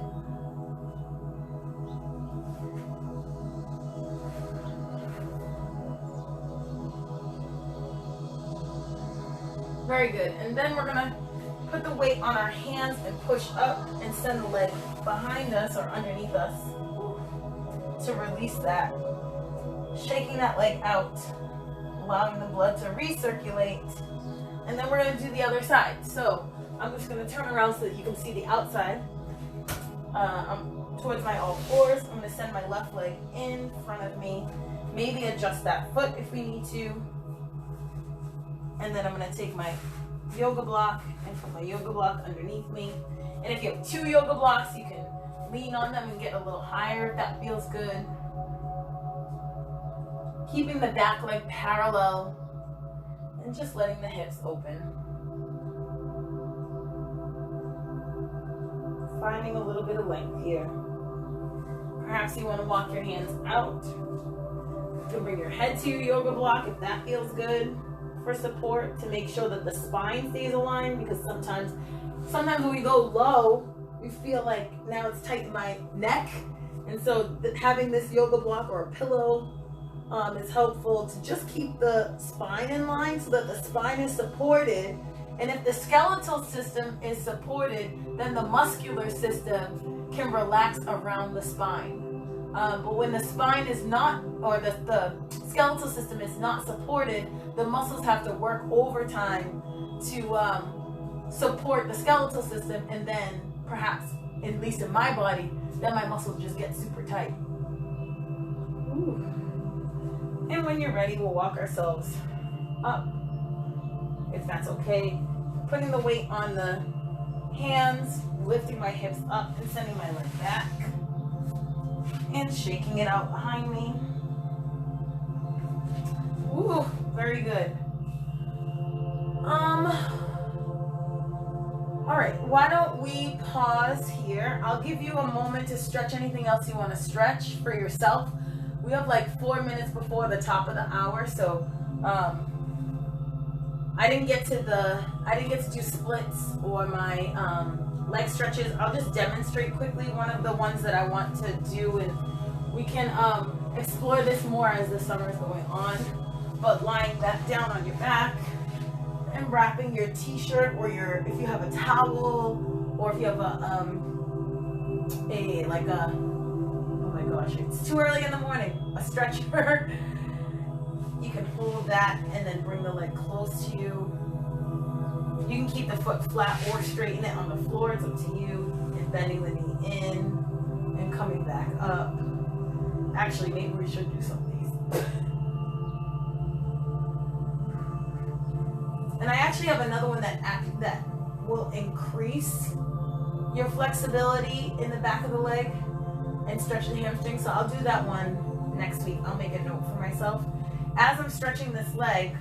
Very good. And then we're gonna put the weight on our hands and push up and send the leg behind us or underneath us to release that. Shaking that leg out, allowing the blood to recirculate. And then we're gonna do the other side. So I'm just gonna turn around so that you can see the outside. I'm towards my all fours. I'm gonna send my left leg in front of me. Maybe adjust that foot if we need to. And then I'm gonna take my yoga block and put my yoga block underneath me. And if you have 2 yoga blocks, you can lean on them and get a little higher if that feels good. Keeping the back leg parallel and just letting the hips open. Finding a little bit of length here. Perhaps you want to walk your hands out. You can bring your head to your yoga block if that feels good for support, to make sure that the spine stays aligned, because sometimes when we go low, we feel like now it's tight in my neck. And so having this yoga block or a pillow is helpful to just keep the spine in line so that the spine is supported. And if the skeletal system is supported, then the muscular system can relax around the spine. But when the spine is not, or the skeletal system is not supported, the muscles have to work overtime to support the skeletal system, and then perhaps, at least in my body, then my muscles just get super tight. Ooh. And when you're ready, we'll walk ourselves up, if that's okay. Putting the weight on the hands, lifting my hips up and sending my leg back. And shaking it out behind me. Ooh, very good. All right, why don't we pause here? I'll give you a moment to stretch anything else you want to stretch for yourself. We have like 4 minutes before the top of the hour, so I didn't get to do splits or my leg stretches. I'll just demonstrate quickly one of the ones that I want to do, and we can explore this more as the summer is going on. But lying back down on your back and wrapping your t-shirt, or if you have a towel, or if you have oh my gosh, it's too early in the morning, a stretcher. You can hold that and then bring the leg close to you. You can keep the foot flat or straighten it on the floor, it's up to you. And bending the knee in and coming back up. Actually, maybe we should do some of these. And I actually have another one that will increase your flexibility in the back of the leg and stretch the hamstring. So I'll do that one next week. I'll make a note for myself. As I'm stretching this leg,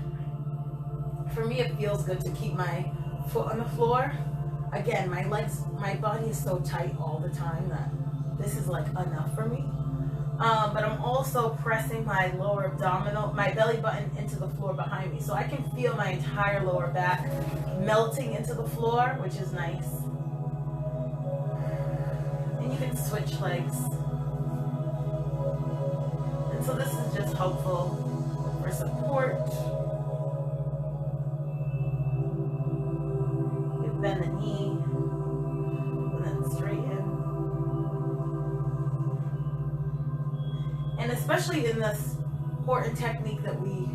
for me it feels good to keep my foot on the floor. Again, my body is so tight all the time that this is like enough for me. But I'm also pressing my lower abdominal, my belly button into the floor behind me. So I can feel my entire lower back melting into the floor, which is nice. And you can switch legs. And so this is just helpful for support. You bend the knee and then straighten. And especially in this Horton technique that we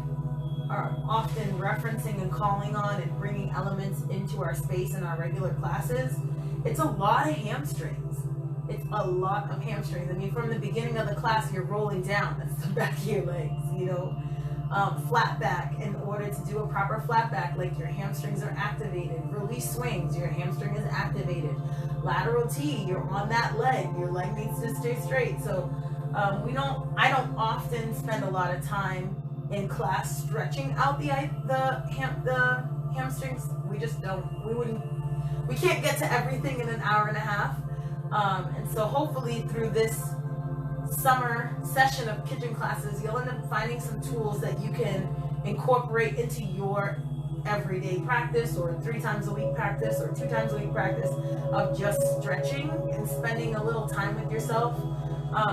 are often referencing and calling on and bringing elements into our space in our regular classes, it's a lot of hamstrings. It's a lot of hamstrings. I mean, from the beginning of the class, you're rolling down. That's the back of your legs, you know. flat back in order to do a proper flat back, like your hamstrings are activated. Release swings, your hamstring is activated. Lateral T, you're on that leg, your leg needs to stay straight. So I don't often spend a lot of time in class stretching out the hamstrings. We just don't. We can't get to everything in an hour and a half. And so hopefully through this summer session of kitchen classes, you'll end up finding some tools that you can incorporate into your everyday practice, or 3 times a week practice, or 2 times a week practice of just stretching and spending a little time with yourself.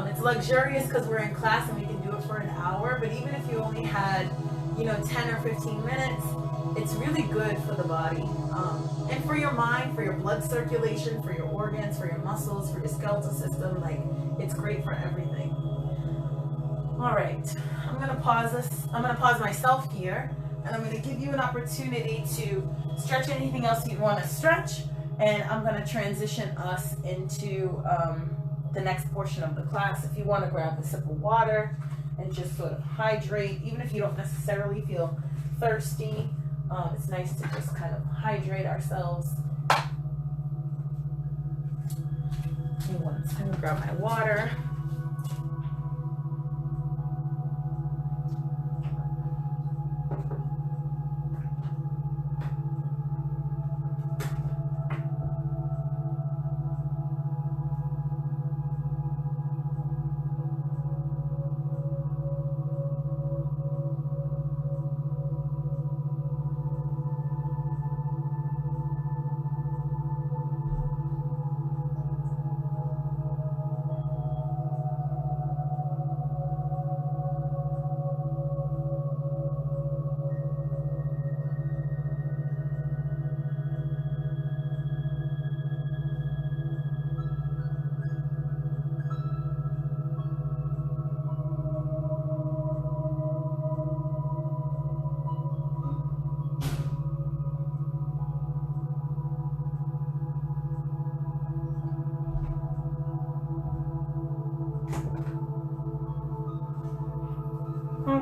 It's luxurious because we're in class and we can do it for an hour, but even if you only had 10 or 15 minutes, it's really good for the body, and for your mind, for your blood circulation, for your organs, for your muscles, for your skeletal system. Like, it's great for everything. All right, I'm gonna pause this. I'm gonna pause myself here, and I'm gonna give you an opportunity to stretch anything else you want to stretch, and I'm gonna transition us into the next portion of the class. If you want to grab a sip of water and just sort of hydrate, even if you don't necessarily feel thirsty, it's nice to just kind of hydrate ourselves. I'm gonna grab my water.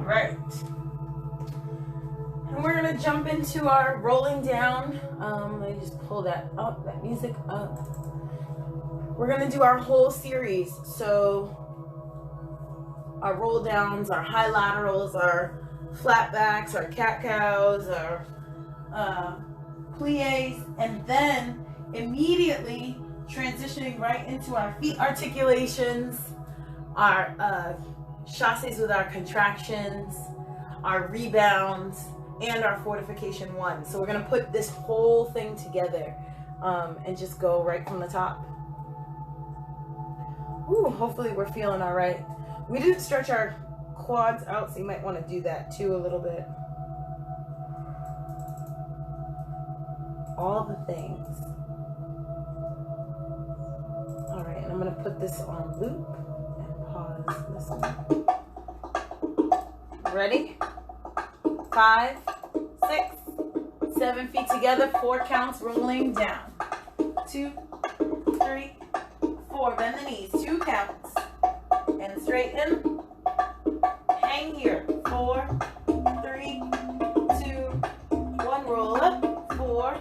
Right, and we're gonna jump into our rolling down. Let me just pull that up, that music up. We're gonna do our whole series. So our roll downs, our high laterals, our flat backs, our cat cows, our plies, and then immediately transitioning right into our feet articulations, our chassis with our contractions, our rebounds, and our fortification 1. So we're gonna put this whole thing together and just go right from the top. Ooh, hopefully we're feeling all right. We didn't stretch our quads out, so you might want to do that too a little bit. All the things. All right, and I'm gonna put this on loop. Listen. Ready? 5, 6, 7 feet together, 4 counts, rolling down. 2, 3, 4. Bend the knees, 2 counts. And straighten. Hang here. 4, 3, 2, 1. Roll up. 4,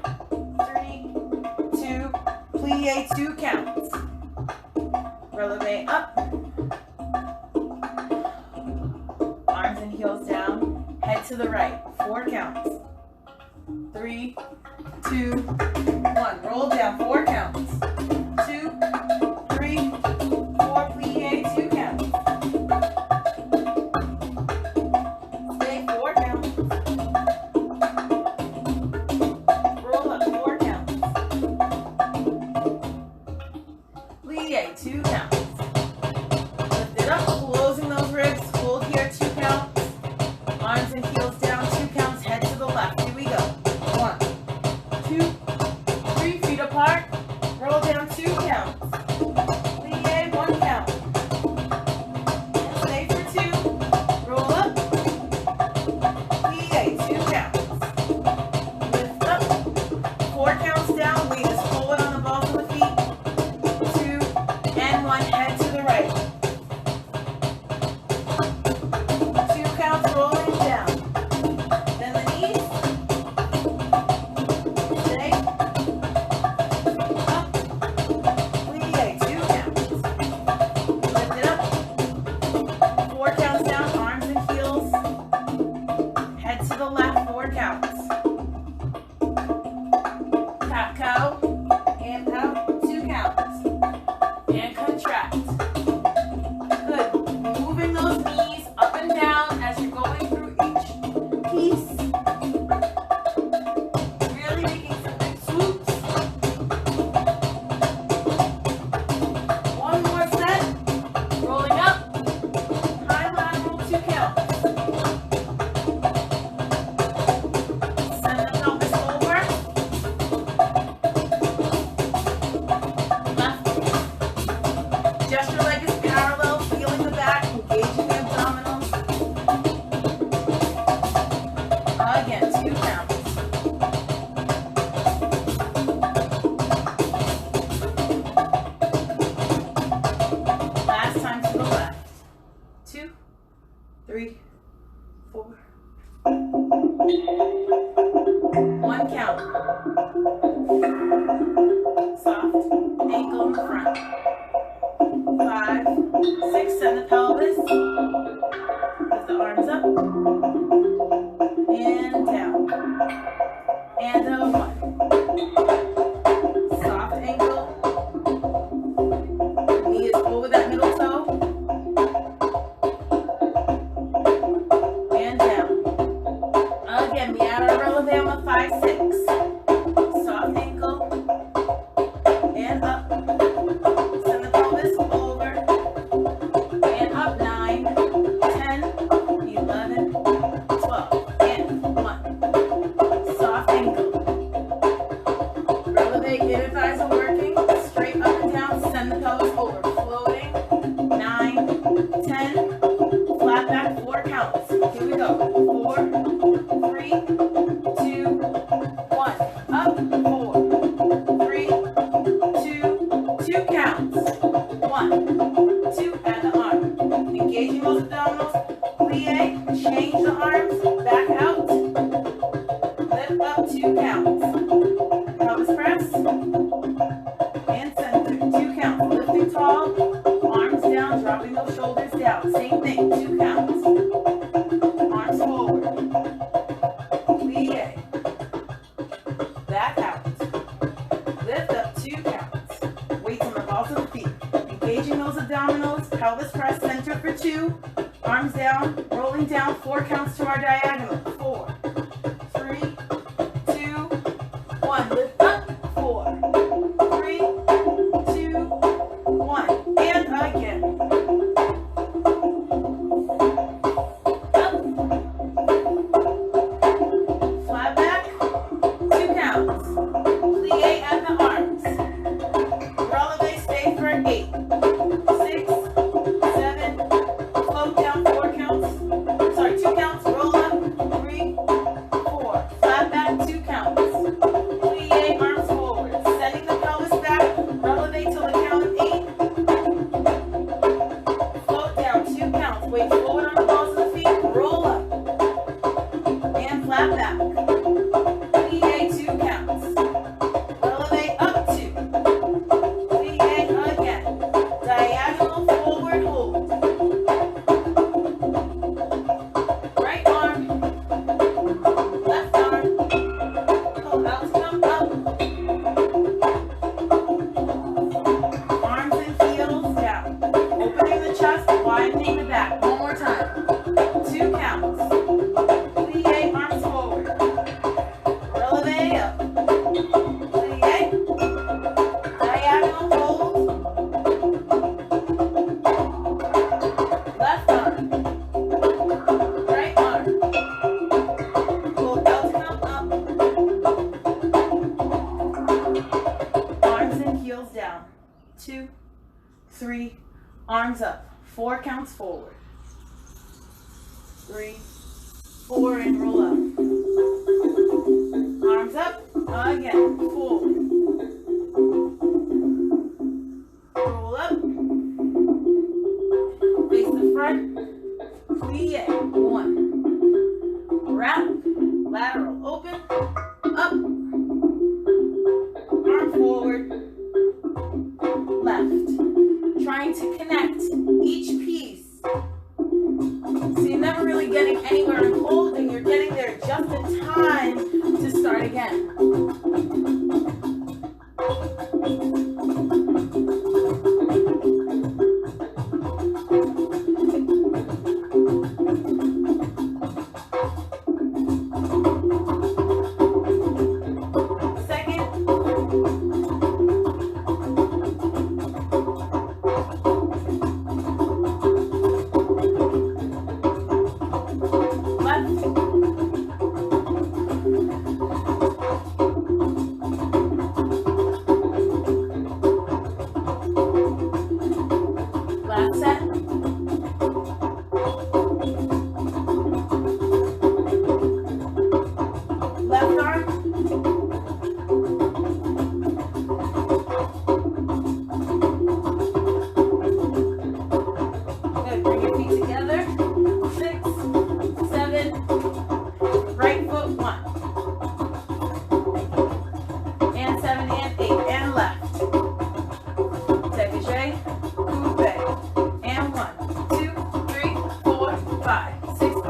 3, 2. Plie, 2 counts. Releve up. Arms and heels down. Head to the right. 4 counts. 3, 2, 1. Roll down. 4 counts. 2, 3, 4. Plie, 2 counts. Stay. 4 counts. Roll up. 4 counts. Plie, 2 counts. Lift it up. Closing those ribs. Hold here. 2 counts. Arms and heels down. 2 counts. Head to the left. Here we go. 1, 2, 3. Feet apart. Roll down. 3, 4. 1 count. Soft ankle in the front. 5, 6, send the pelvis. Lift the arms up. And down. And 1. Soft ankle. Knee is over that middle toe. And down. Again, we add our relevant 5, 6. Soft ankle. And up. Send the pelvis over. And up. 9, 10, 11, 12. And 1. Soft ankle. Relevate, inner thighs are working. Straight up and down. Send the pelvis over. Floating. 9, 10. Flat back. 4 counts. Here we go. 4, 3, 2, 1. Up. 4, 3, 2, 2 counts. 1, 2, and the arm. Engaging those abdominals. Plie. Change the arms. Back out. Lift up. 2 counts. Pelvis press. And center. 2 counts. Lifting tall. Arms down. Dropping those shoulders down. Same thing. 2 counts. Arms forward. Plie. Back out. Lift up. 2 counts. Weights on the balls of the feet. Engaging those abdominals. Pelvis press. Center for 2. Arms down. Rolling down. 4 counts to our diagonal. 4, 3, 2, 1. Lift up. 4, 3, 2, 1. And again. Up. Flat back. 2 counts. Plie at the arms. Releve, stay for 8, 6, 7. Float down. 4 counts. Sorry, 2 counts. Roll up. 3, 4. Flat back. 2 counts. Plie, arms forward. Sending the pelvis back. Releve till the count of 8. Float down. 2 counts. Weight forward on the balls of the feet. Roll up. And flat back. Plie, 2 counts. Releve up 2. Plie again. Diagonal forward hold. Right arm. Left arm. Pull out to come up. Arms and heels down. Opening the chest, widening the back. One more time. 2 counts. Plie, arms forward. Releve up. Plie. Diagonal hold. Left arm. Right arm. Pull out to come up. Arms and heels down. 2, 3. Arms up. 4 counts forward. 3, 4, and roll up. Arms up. Again. Forward. Roll up. Face the front. Plie. 1. Wrap. Lateral open. Up. Arm forward. Left. Trying to connect each piece. So you're never really getting anywhere in holding. You're getting there just in time to start again. Second.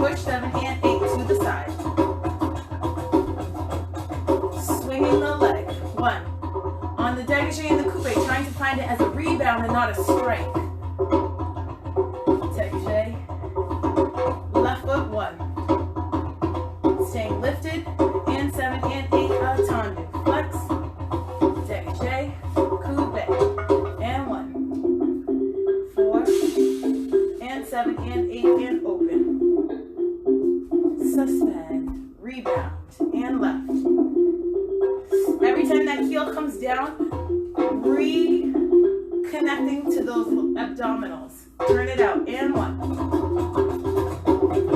Push 7 and 8 to the side. Swinging the leg. 1. On the dégagé and the coupe, trying to find it as a rebound and not a strike. Dégagé. Left foot. 1. Staying lifted. And 7 and 8. Tendu. Flex. Dégagé. Coupe. And 1. 4. And 7 and 8 and open. Suspend. Rebound. And left. Every time that heel comes down, reconnecting to those abdominals. Turn it out. And 1.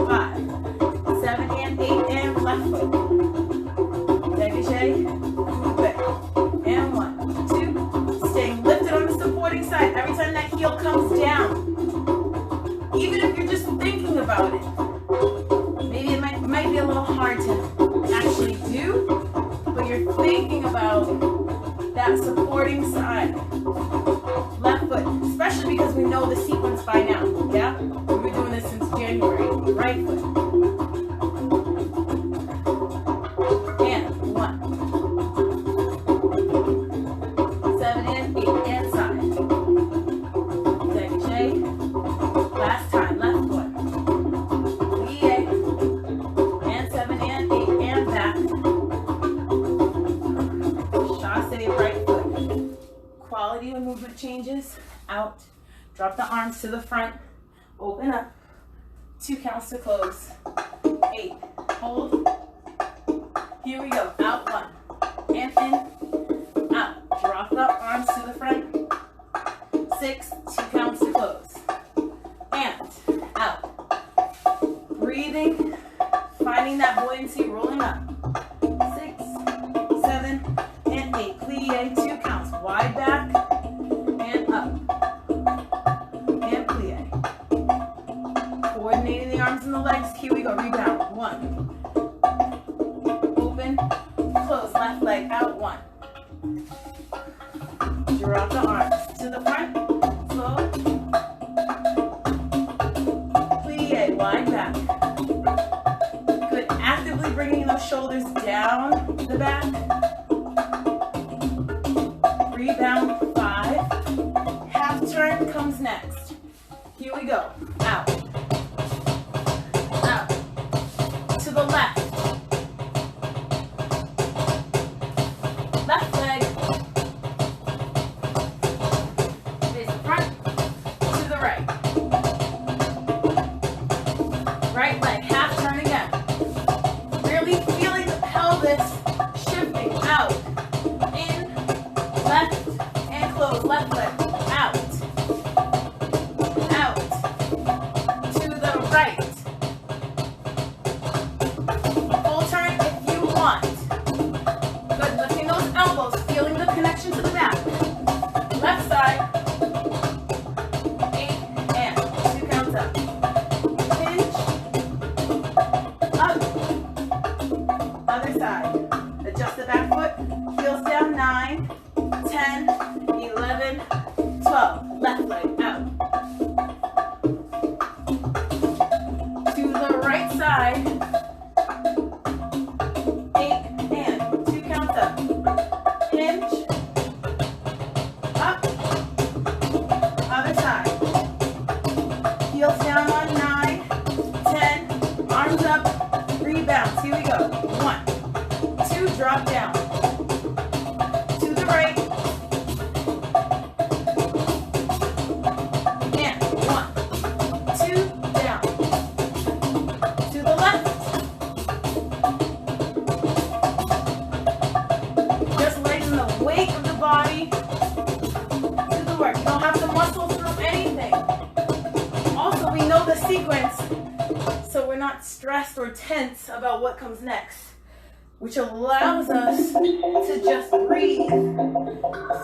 5. 7 and 8 and left foot. Dégagé. Coupe. And 1. 2. Staying lifted on the supporting side. Every time that heel comes down, even if you're just thinking about it, maybe it might be a little hard to actually do, but you're thinking about that supporting side. Left foot, especially because we know the sequence by now, yeah? We've been doing this since January. Right foot. And 1. 7 and 8 and side. Dégagé. Last time, left foot. Plie. And 7 and 8 and back. Chassé, right foot. Quality of movement changes. Out. Drop the arms to the front. Open up. 2 counts to close. 8. Hold. Here we go. Out. 1. And in. Out. Drop the arms to the front. 6. 2 counts to close. And out. Breathing. Finding that buoyancy. Rolling up. 6, 7, and 8. Plie. 2 counts. Wide back. And up. And plie. Coordinating the arms and the legs. Here we go. Rebound. 1. Open. Close. Left leg out. 1. Drop the arms to the front. Slow. Plie. Wide back. Good. Actively bringing those shoulders down the back. Rebound. 5. Half turn comes next. Here we go. Out. Out. To the left. Left leg. Face the front. To the right. Right leg. Half turn again. Really feeling the pelvis shifting out. In. Left. And close. Left leg. Out. Out. To the right. Full turn if you want. Good. Lifting those elbows. Feeling the connection to the back. Left side. 8 and 2 counts up. Hinge. Up. Other side. Adjust the back foot. Heels down. 9, 10, 11, 12. Left leg out. To the right side. 8 and 2 counts up. Hinge. Up. Other side. Heels down on 9, 10. Arms up. Rebounds. Here we go. 1, 2. Drop down. To the right. And 1, 2. Down. To the left. Just letting the weight of the body do the work. You don't have to muscle through anything. Also, we know the sequence, so we're not stressed or tense about what comes next, which allows us to just breathe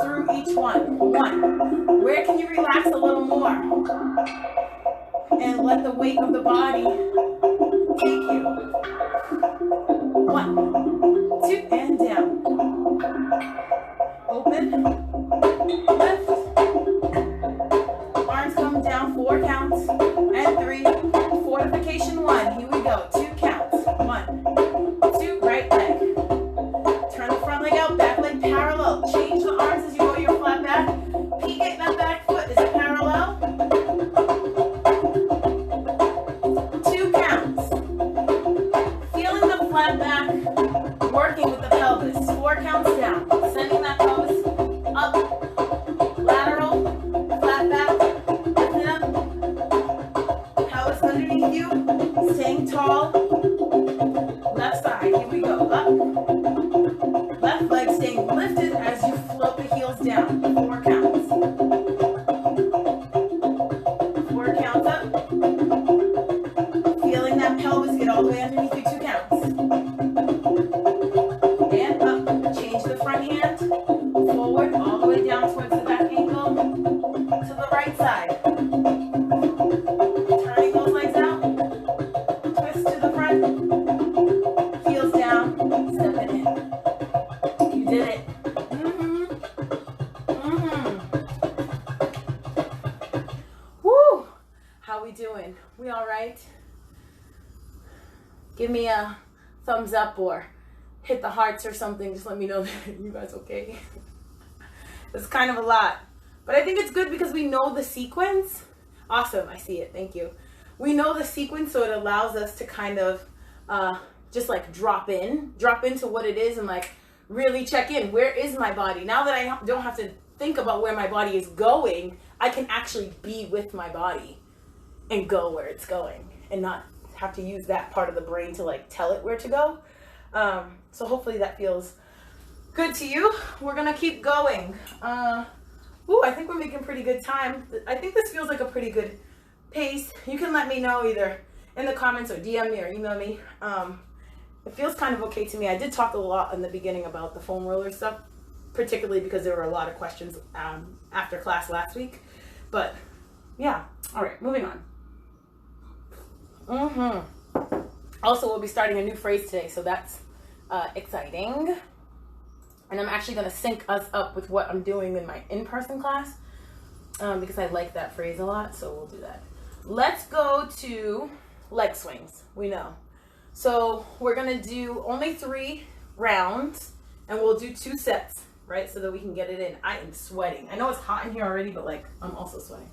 through each one. 1. Where can you relax a little more? And let the weight of the body take you. 1, 2, and down. Open. Lift. Arms come down. 4 counts. And 3. Fortification 1. Here we Staying tall. Left side, here we go, up. Left leg staying lifted as you float the heels down. 4 counts. 4 counts up. Feeling that pelvis get all the way underneath you, 2 counts. And up, change the front hand, forward, all the way down towards the back ankle, to the right side. Turning those legs out, twist to the front, heels down, stepping in. You did it. Woo! How we doing? We all right? Give me a thumbs up or hit the hearts or something. Just let me know that you guys okay. It's kind of a lot, but I think it's good because we know the sequence. Awesome, I see it, thank you. We know the sequence, so it allows us to kind of just like drop into what it is and like really check in. Where is my body? Now that I don't have to think about where my body is going, I can actually be with my body and go where it's going and not have to use that part of the brain to like tell it where to go. So hopefully that feels good to you. We're gonna keep going. I think we're making pretty good time. I think this feels like a pretty good pace. You can let me know either in the comments or DM me or email me. It feels kind of okay to me. I did talk a lot in the beginning about the foam roller stuff, particularly because there were a lot of questions after class last week. But yeah, all right, moving on. Also, we'll be starting a new phrase today, so that's exciting. And I'm actually going to sync us up with what I'm doing in my in-person class because I like that phrase a lot, so we'll do that. Let's go to leg swings. We know. So we're going to do only 3 rounds, and we'll do 2 sets, right, so that we can get it in. I am sweating. I know it's hot in here already, but like I'm also sweating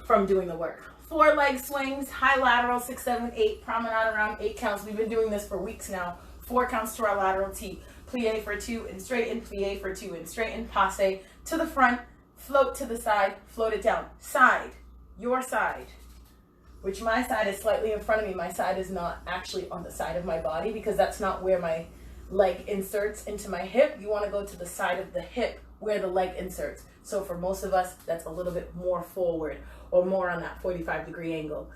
from doing the work. 4 leg swings, high lateral, 6, 7, 8, promenade around 8 counts. We've been doing this for weeks now. 4 counts to our lateral T. Plie for 2 and straighten, plie for 2 and straighten, passe to the front, float to the side, float it down. Side, your side, which my side is slightly in front of me. My side is not actually on the side of my body because that's not where my leg inserts into my hip. You want to go to the side of the hip where the leg inserts. So for most of us, that's a little bit more forward or more on that 45-degree angle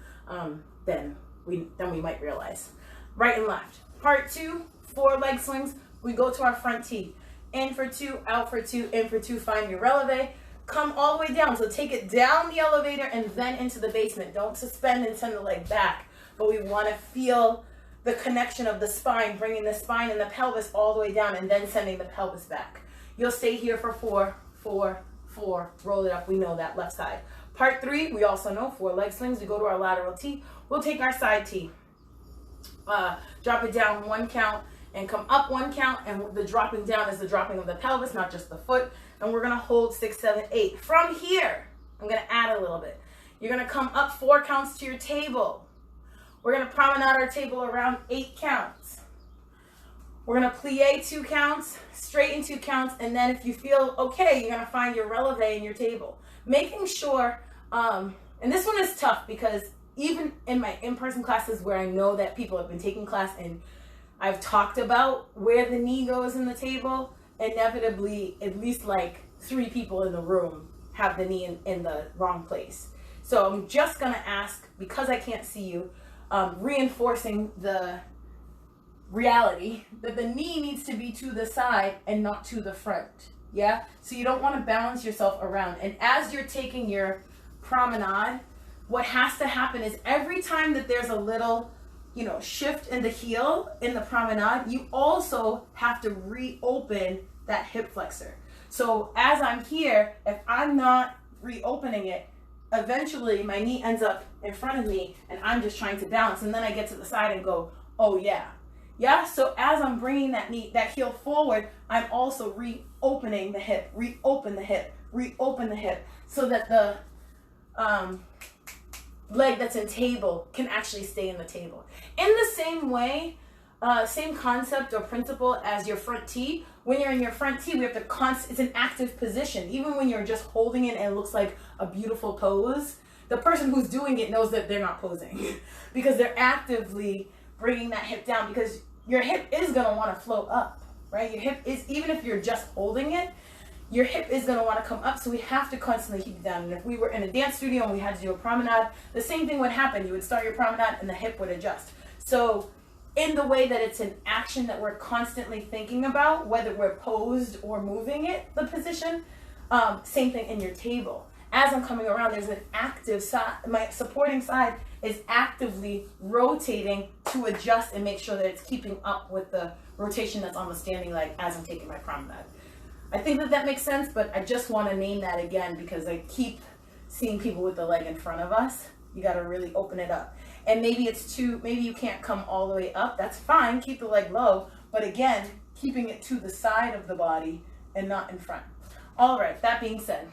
than we might realize. Right and left. Part 2, 4 leg swings. We go to our front T. In for 2, out for 2, in for 2, find your releve. Come all the way down. So take it down the elevator and then into the basement. Don't suspend and send the leg back. But we want to feel the connection of the spine, bringing the spine and the pelvis all the way down and then sending the pelvis back. You'll stay here for 4, 4, 4. Roll it up. We know that left side. Part 3, we also know 4 leg swings. We go to our lateral T. We'll take our side T. Drop it down 1 count and come up 1 count, and the dropping down is the dropping of the pelvis, not just the foot. And we're gonna hold 6, 7, 8. From here, I'm gonna add a little bit. You're gonna come up 4 counts to your table. We're gonna promenade our table around 8 counts. We're gonna plie 2 counts, straighten 2 counts, and then if you feel okay, you're gonna find your releve in your table. Making sure, and this one is tough because even in my in-person classes where I know that people have been taking class and I've talked about where the knee goes in the table, inevitably at least like 3 people in the room have the knee in the wrong place. So I'm just gonna ask, because I can't see you, reinforcing the reality that the knee needs to be to the side and not to the front. Yeah, so you don't want to balance yourself around. And as you're taking your promenade, what has to happen is every time that there's a little, shift in the heel in the promenade, you also have to reopen that hip flexor. So as I'm here, if I'm not reopening it, eventually my knee ends up in front of me and I'm just trying to balance. And then I get to the side and go, oh yeah. Yeah, so as I'm bringing that heel forward, I'm also reopening the hip, reopen the hip, so that the leg that's in table can actually stay in the table. In the same way, same concept or principle as your front T. When you're in your front T, we have to it's an active position. Even when you're just holding it and it looks like a beautiful pose, the person who's doing it knows that they're not posing because they're actively bringing that hip down, because your hip is going to want to float up, right? Your hip is, even if you're just holding it, your hip is going to want to come up. So we have to constantly keep it down. And if we were in a dance studio and we had to do a promenade, the same thing would happen. You would start your promenade and the hip would adjust. So in the way that it's an action that we're constantly thinking about, whether we're posed or moving it, the position, same thing in your table. As I'm coming around, there's an active side. My supporting side is actively rotating to adjust and make sure that it's keeping up with the rotation that's on the standing leg as I'm taking my promenade. I think that that makes sense, but I just want to name that again because I keep seeing people with the leg in front of us. You got to really open it up. And maybe maybe you can't come all the way up. That's fine. Keep the leg low. But again, keeping it to the side of the body and not in front. All right, that being said,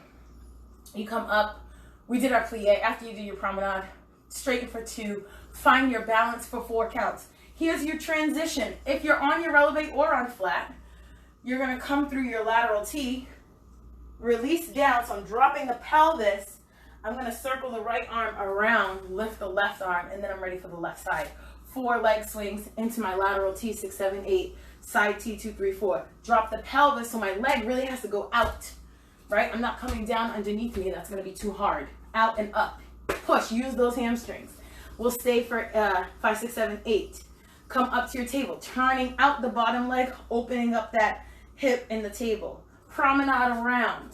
you come up. We did our plie. After you do your promenade, straighten for 2. Find your balance for 4 counts. Here's your transition. If you're on your releve or on flat, you're going to come through your lateral T, release down. So I'm dropping the pelvis. I'm going to circle the right arm around, lift the left arm, and then I'm ready for the left side. 4 leg swings into my lateral T, 6, 7, 8, side T, 2, 3, 4. Drop the pelvis so my leg really has to go out, right? I'm not coming down underneath me. That's going to be too hard. Out and up. Push. Use those hamstrings. We'll stay for 5, 6, 7, 8. Come up to your table, turning out the bottom leg, opening up that hip in the table. Promenade around.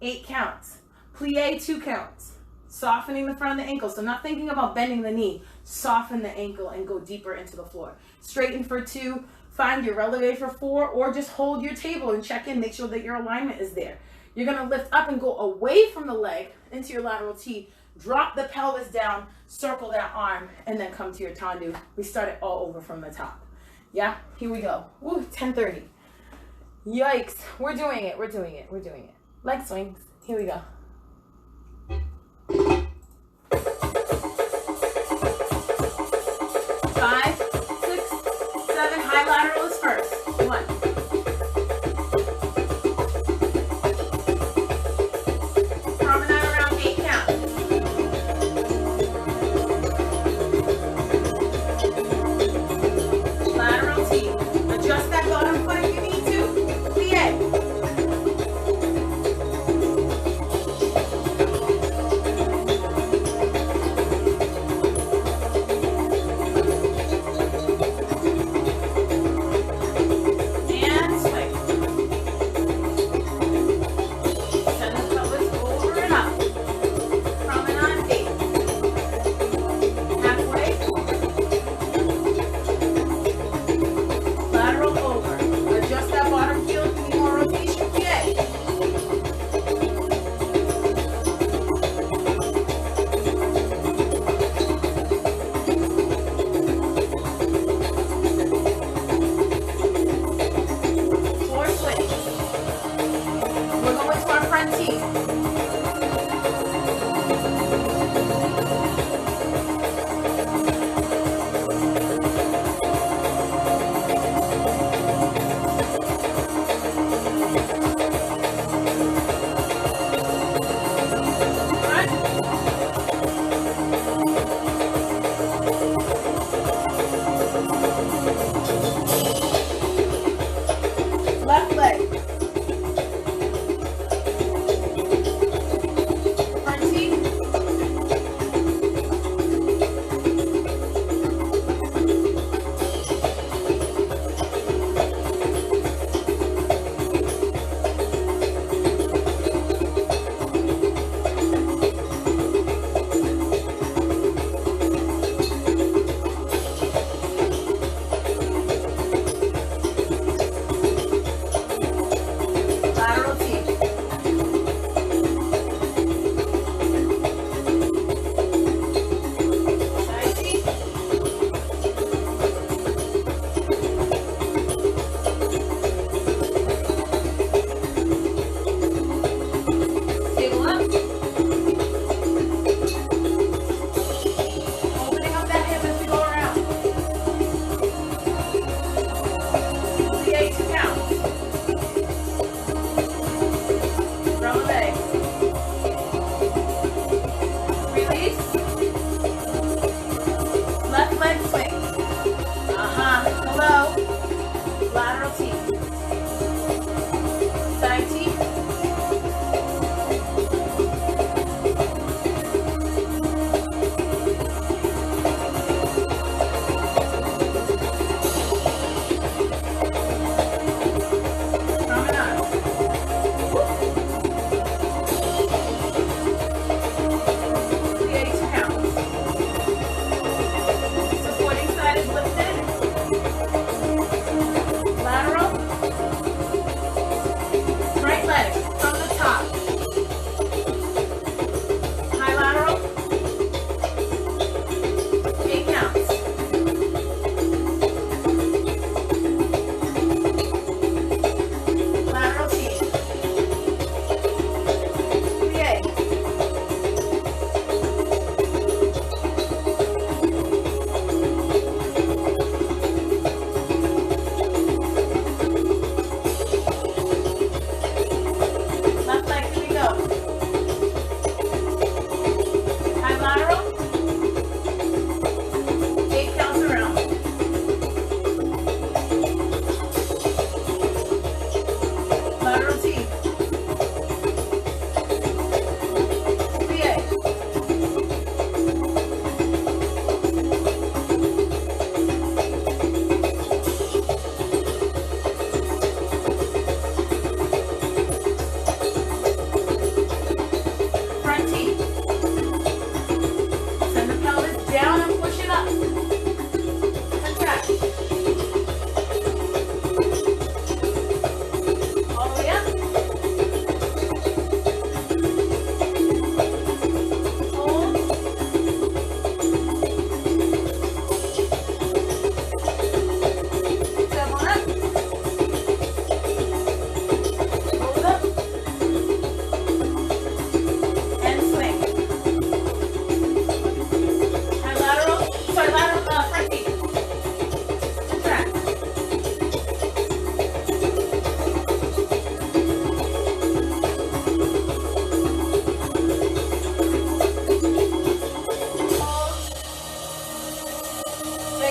8 counts. Plie, 2 counts. Softening the front of the ankle. So not thinking about bending the knee. Soften the ankle and go deeper into the floor. Straighten for 2. Find your releve for 4, or just hold your table and check in. Make sure that your alignment is there. You're going to lift up and go away from the leg into your lateral T. Drop the pelvis down, circle that arm, and then come to your tendu. We start it all over from the top. Yeah, here we go. Woo, 10:30. Yikes. We're doing it. We're doing it. We're doing it. Leg swings. Here we go. 5, 6, 7. High lateral is first. 1. Promenade around 8 counts. Lateral T. Adjust that bottom foot if you need to. Plie.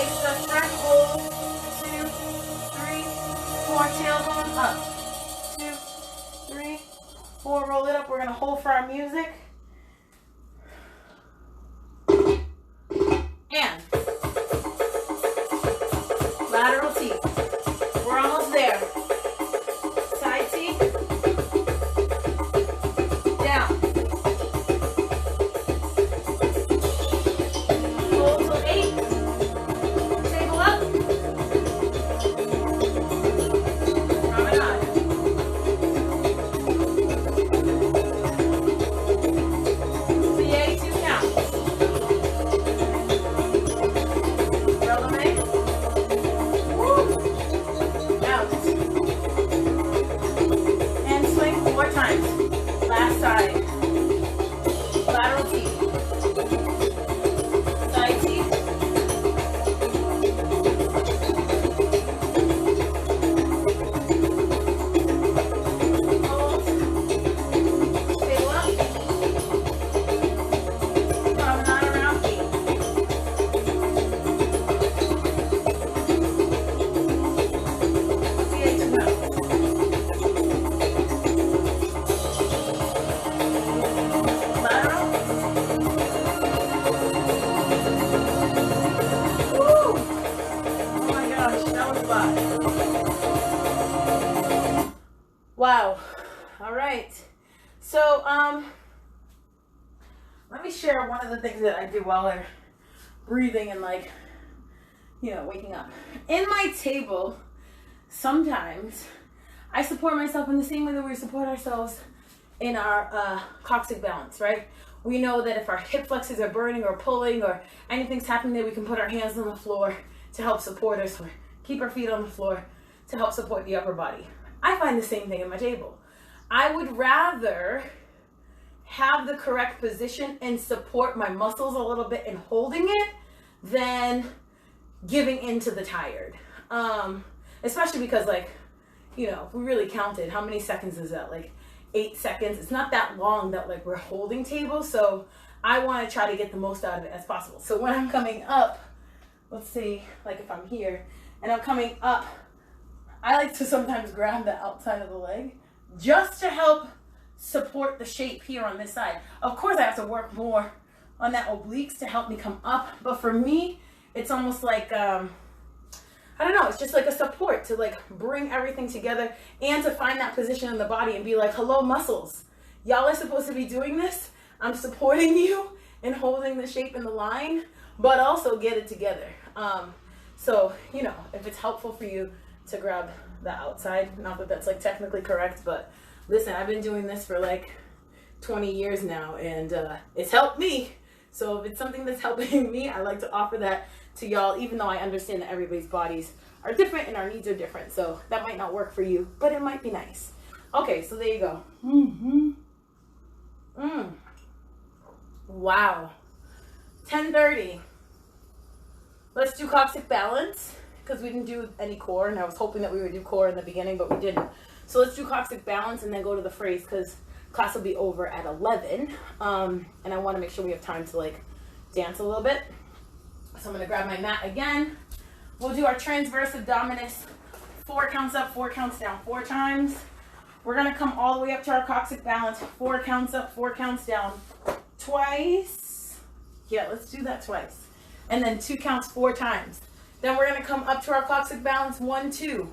stretch, stretch, hold. 2, 3, 4, tailbone up. 2, 3, 4, roll it up. We're gonna hold for our music. And lateral T. We're almost there. Side T. Down. Hold till 8. Table up. Promenade. CA 2 counts. Releve. Woo. Out. And swing 4 times. Last side. Lateral T. Side T. Hold. Table up. Promenade around feet. CA 2 counts. Lateral. Woo! Oh my gosh, that was a lot. Wow. All right. So, let me share one of the things that I do while I'm breathing and like, waking up. In my table, sometimes I support myself in the same way that we support ourselves in our coccyx balance, right? We know that if our hip flexors are burning or pulling or anything's happening there, we can put our hands on the floor to help support us or keep our feet on the floor to help support the upper body. I find the same thing in my table. I would rather have the correct position and support my muscles a little bit in holding it than giving into the tired. Especially because if we really counted, how many seconds is that? Like 8 seconds. It's not that long that we're holding table. So I want to try to get the most out of it as possible. So when I'm coming up, let's see, if I'm here and I'm coming up, I like to sometimes grab the outside of the leg just to help support the shape here on this side. Of course, I have to work more on that obliques to help me come up. But for me, it's almost like, I don't know, it's just like a support to bring everything together and to find that position in the body and be like, hello, muscles. Y'all are supposed to be doing this. I'm supporting you in holding the shape in the line, but also get it together. So, if it's helpful for you to grab the outside, not that that's technically correct, but listen, I've been doing this for 20 years now and it's helped me. So if it's something that's helping me, I like to offer that to y'all, even though I understand that everybody's bodies are different and our needs are different. So that might not work for you, but it might be nice. Okay, so there you go. Wow. 10:30. Let's do coccyx balance because we didn't do any core, and I was hoping that we would do core in the beginning, but we didn't. So let's do coccyx balance and then go to the phrase because class will be over at 11. And I want to make sure we have time to dance a little bit. So I'm going to grab my mat again. We'll do our transverse abdominis. 4 counts up, 4 counts down, 4 times. We're going to come all the way up to our coccyx balance. 4 counts up, 4 counts down. Twice. Yeah, let's do that twice. And then 2 counts 4 times. Then we're going to come up to our coccyx balance. 1, 2.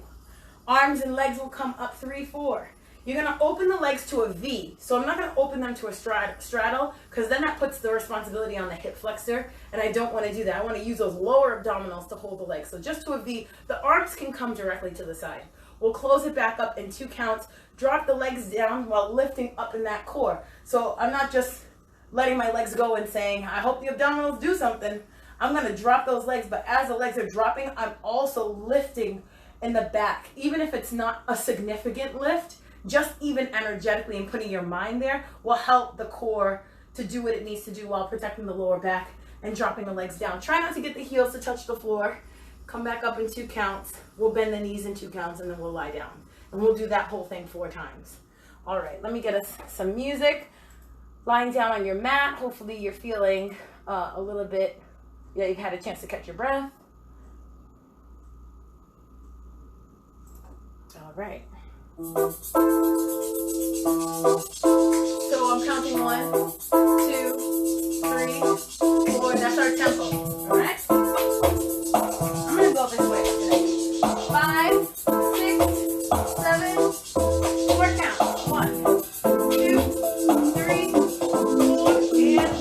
Arms and legs will come up 3, 4. You're going to open the legs to a V. So I'm not going to open them to a straddle because then that puts the responsibility on the hip flexor. And I don't want to do that. I want to use those lower abdominals to hold the legs. So just to a V, the arms can come directly to the side. We'll close it back up in 2 counts. Drop the legs down while lifting up in that core. So I'm not just letting my legs go and saying, I hope the abdominals do something. I'm going to drop those legs. But as the legs are dropping, I'm also lifting in the back. Even if it's not a significant lift, just even energetically and putting your mind there will help the core to do what it needs to do while protecting the lower back and dropping the legs down. Try not to get the heels to touch the floor. Come back up in 2 counts. We'll bend the knees in 2 counts and then we'll lie down. And we'll do that whole thing 4 times. All right, let me get us some music. Lying down on your mat. Hopefully you're feeling a little bit, you've had a chance to catch your breath. All right. So I'm counting 1, 2, 3, 4. That's our tempo. All right. I'm gonna go this way today. 5, 6, 7, 4 count. 1, 2, 3, 4, and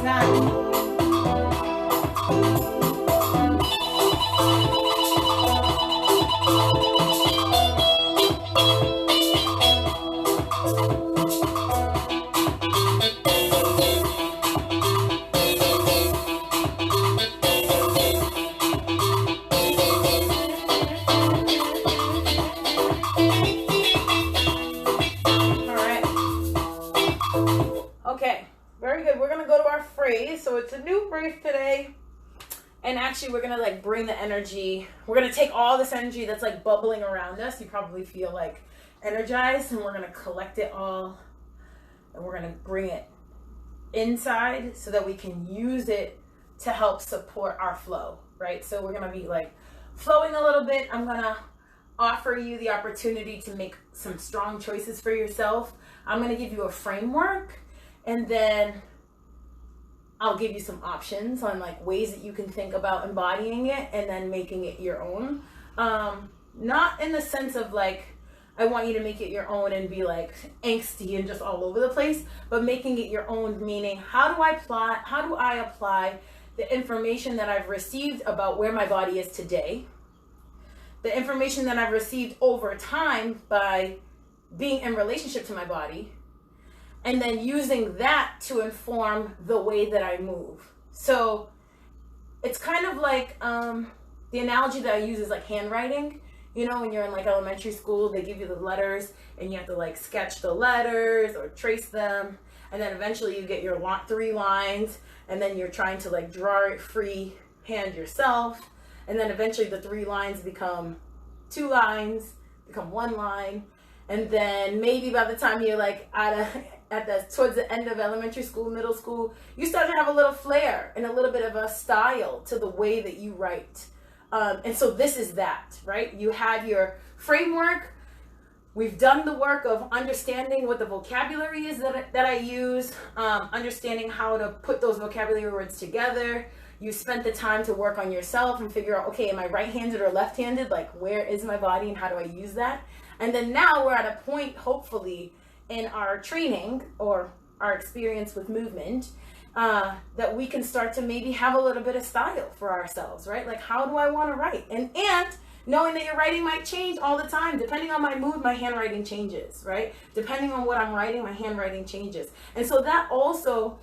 down. So it's a new phrase today, and actually we're gonna like bring the energy. We're gonna take all this energy that's like bubbling around us. You probably feel like energized, and we're gonna collect it all, and we're gonna bring it inside so that we can use it to help support our flow, right? So we're gonna be like flowing a little bit. I'm gonna offer you the opportunity to make some strong choices for yourself. I'm gonna give you a framework, and then I'll give you some options on like ways that you can think about embodying it and then making it your own. Not in the sense of like, I want you to make it your own and be like angsty and just all over the place, but making it your own, meaning how do I apply the information that I've received about where my body is today, the information that I've received over time by being in relationship to my body, and then using that to inform the way that I move. So it's kind of like, the analogy that I use is like handwriting. You know, when you're in like elementary school, they give you the letters and you have to like sketch the letters or trace them. And then eventually you get your 3 lines, and then you're trying to like draw it freehand yourself. And then eventually the 3 lines become 2 lines, become 1 line. And then maybe by the time you're like towards the end of elementary school, middle school, you start to have a little flair and a little bit of a style to the way that you write. And so this is that, right? You have your framework. We've done the work of understanding what the vocabulary is that I use, understanding how to put those vocabulary words together. You spent the time to work on yourself and figure out, okay, am I right-handed or left-handed? Like, where is my body and how do I use that? And then now we're at a point, hopefully, in our training or our experience with movement, that we can start to maybe have a little bit of style for ourselves, right? Like, how do I want to write? And knowing that your writing might change all the time. Depending on my mood, my handwriting changes, right? Depending on what I'm writing, my handwriting changes. And so that also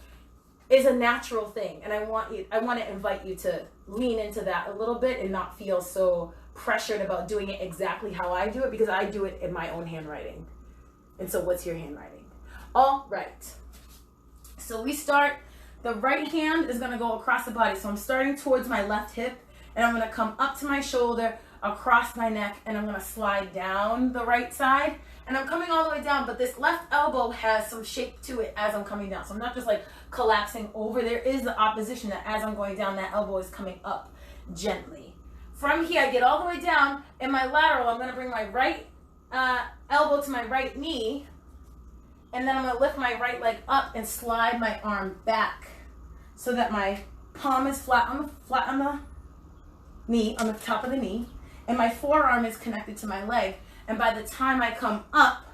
is a natural thing. And I want to invite you to lean into that a little bit and not feel so pressured about doing it exactly how I do it, because I do it in my own handwriting. And so what's your handwriting? All right. So we start, the right hand is going to go across the body. So I'm starting towards my left hip, and I'm going to come up to my shoulder, across my neck, and I'm going to slide down the right side. And I'm coming all the way down, but this left elbow has some shape to it as I'm coming down. So I'm not just like collapsing over. There is the opposition that as I'm going down, that elbow is coming up gently. From here, I get all the way down. In my lateral, I'm going to bring my right elbow to my right knee, and then I'm going to lift my right leg up and slide my arm back so that my palm is flat on the knee, on the top of the knee, and my forearm is connected to my leg. And by the time I come up,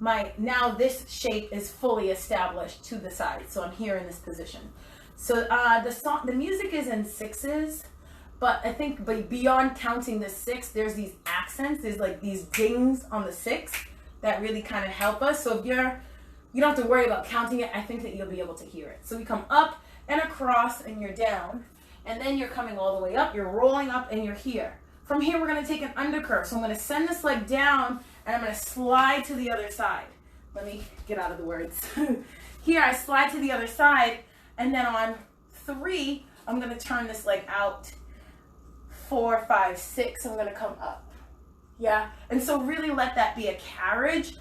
now this shape is fully established to the side. So I'm here in this position. So the music is in 6s, but I think beyond counting the 6, there's these accents, there's like these dings on the 6 that really kind of help us. So if you don't have to worry about counting it, I think that you'll be able to hear it. So we come up and across and you're down, and then you're coming all the way up, you're rolling up and you're here. From here, we're going to take an undercurve. So I'm going to send this leg down, and I'm going to slide to the other side. Let me get out of the words. Here, I slide to the other side, and then on 3, I'm going to turn this leg out. 4, 5, 6, I'm going to come up. Yeah? And so really let that be a carriage.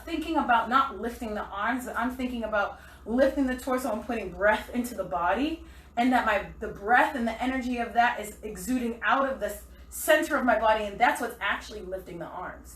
Thinking about not lifting the arms, I'm thinking about lifting the torso and putting breath into the body, and that the breath and the energy of that is exuding out of this center of my body, and that's what's actually lifting the arms.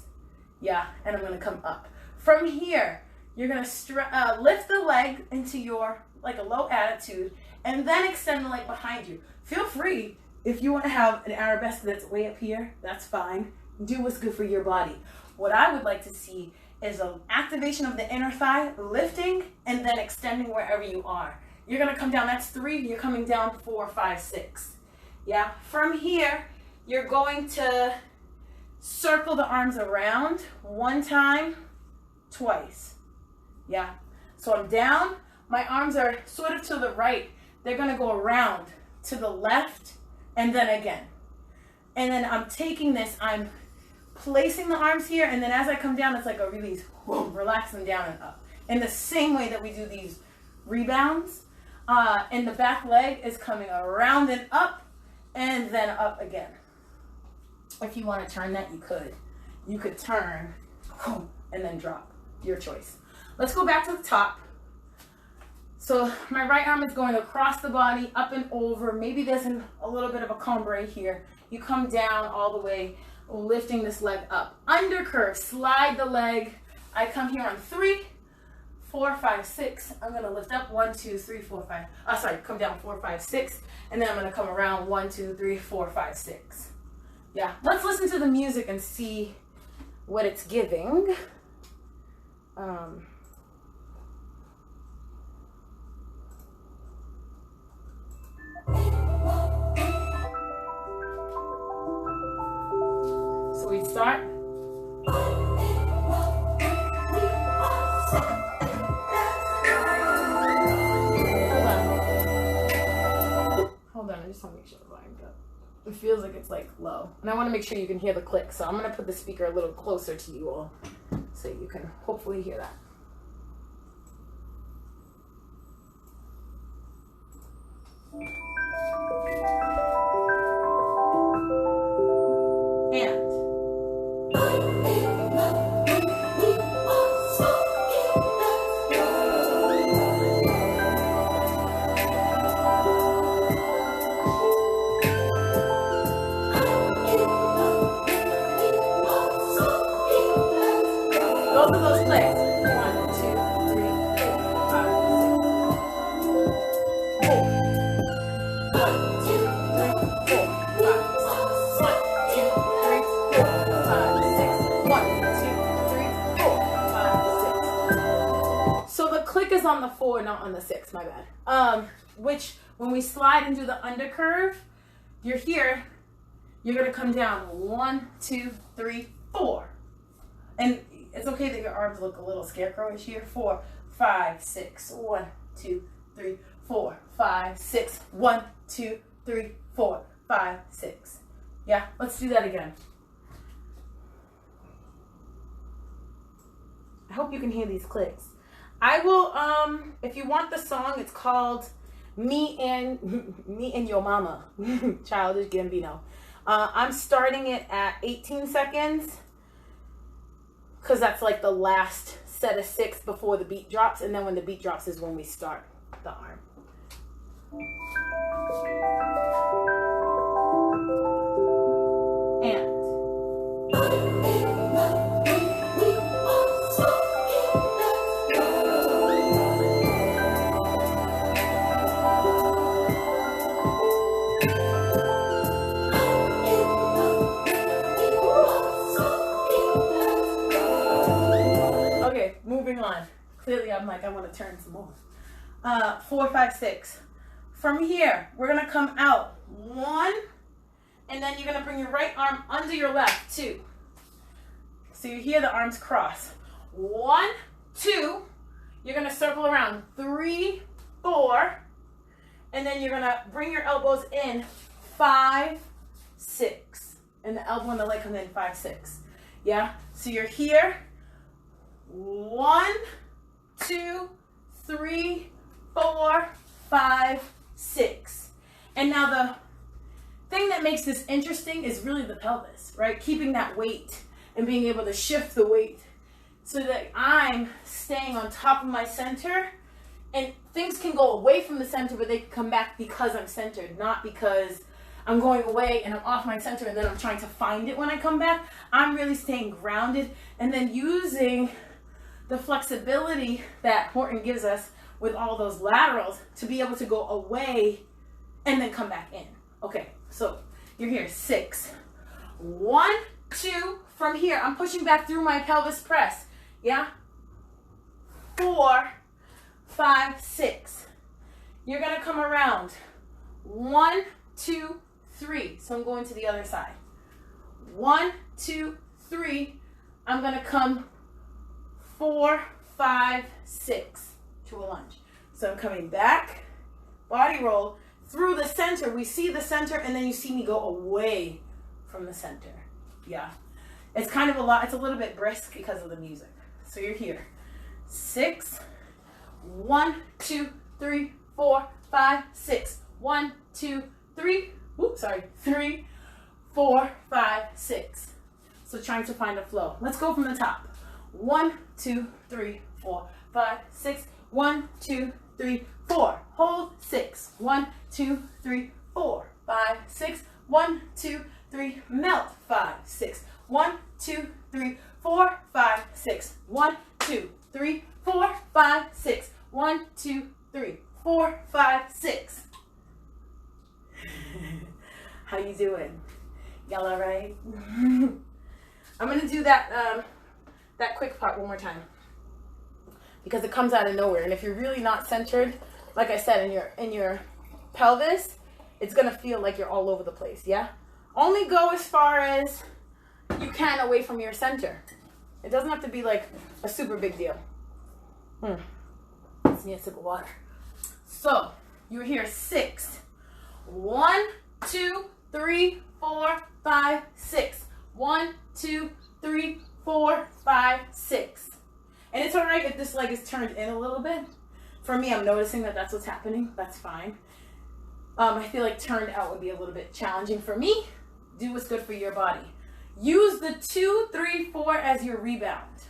Yeah, and I'm going to come up. From here, you're going to lift the leg into like a low attitude, and then extend the leg behind you. Feel free, if you want to have an arabesque that's way up here, that's fine. Do what's good for your body. What I would like to see is an activation of the inner thigh, lifting, and then extending wherever you are. You're going to come down, that's 3, you're coming down 4, 5, 6. Yeah, from here, you're going to circle the arms around 1 time, twice. Yeah. So I'm down. My arms are sort of to the right. They're going to go around to the left and then again. And then I'm taking this, I'm placing the arms here, and then as I come down, it's like a release. Boom, relax them down and up. In the same way that we do these rebounds. And the back leg is coming around and up, and then up again. If you want to turn that, you could. You could turn and then drop. Your choice. Let's go back to the top. So my right arm is going across the body, up and over. Maybe there's a little bit of a cambray here. You come down all the way, lifting this leg up. Undercurve, slide the leg. I come here on 3, 4, 5, 6. I'm going to lift up 1, 2, 3, 4, 5. Come down 4, 5, 6. And then I'm going to come around 1, 2, 3, 4, 5, 6. Yeah, let's listen to the music and see what it's giving. It feels like it's like low. And I want to make sure you can hear the click. So I'm going to put the speaker a little closer to you all so you can hopefully hear that. And both of those clicks. 1, 2, 3, 4, 5, 6. 4. 1, 2, 3, 4, 5, 6. 1, 2, 3, 4, 5, 6. 1, 2, 3, 4, 5, 6. So the click is on the 4, not on the 6, my bad. Which when we slide and do the undercurve, you're here, you're gonna come down 1, 2, 3, 4. And it's okay that your arms look a little scarecrowish here. 4, 5, 6. 1, 2, 3, 4, 5, 6. 1, 2, 3, 4, 5, 6. Yeah, let's do that again. I hope you can hear these clicks. I will, if you want the song, it's called Me and Your Mama, Childish Gambino. I'm starting it at 18 seconds. Because that's like the last set of 6 before the beat drops. And then when the beat drops is when we start the arm. And. Moving on. Clearly, I'm like, I want to turn some more. 4, 5, 6. From here, we're going to come out 1, and then you're going to bring your right arm under your left, 2. So you hear the arms cross. 1, 2. You're going to circle around 3, 4, and then you're going to bring your elbows in 5, 6. And the elbow and the leg come in 5, 6. Yeah? So you're here. 1, 2, 3, 4, 5, 6. And now the thing that makes this interesting is really the pelvis, right? Keeping that weight and being able to shift the weight so that I'm staying on top of my center, and things can go away from the center, but they can come back because I'm centered, not because I'm going away and I'm off my center and then I'm trying to find it when I come back. I'm really staying grounded and then using the flexibility that Horton gives us with all those laterals to be able to go away and then come back in. Okay, so you're here, 6. 1, 2, from here, I'm pushing back through my pelvis press, yeah? 4, 5, 6. You're gonna come around. 1, 2, 3. So I'm going to the other side. 1, 2, 3. I'm gonna come 4, 5, 6 to a lunge. So I'm coming back, body roll through the center. We see the center, and then you see me go away from the center. Yeah, it's kind of a lot. It's a little bit brisk because of the music. So you're here. 6. 1, 2, 3, 4, 5, 6. 1, 2, 3. Oops, sorry. 3, 4, 5, 6. So trying to find a flow. Let's go from the top. 1, 2, 3, 4, 5, 6. 1, 2, 3, 4. Hold 6. 1, 2, 3, 4, 5, 6. 1, 2, 3. Melt 5, 6. 1, 2, 3, 4, 5, 6. 1, 2, 3, 4, 5, 6. 1, 2, 3, 4, 5, 6. How you doing? Y'all all right? I'm gonna do that that quick part one more time because it comes out of nowhere. And if you're really not centered, like I said, in your pelvis, it's gonna feel like you're all over the place. Yeah. Only go as far as you can away from your center. It doesn't have to be like a super big deal. Just need a sip of water. So you're here, 6. 1, 2, 3, 4, 5, 6. 1, 2, 3, 4, 5, 6. And it's all right if this leg is turned in a little bit. For me, I'm noticing that that's what's happening. That's fine. I feel like turned out would be a little bit challenging for me. Do what's good for your body. Use the 2, 3, 4 as your rebound.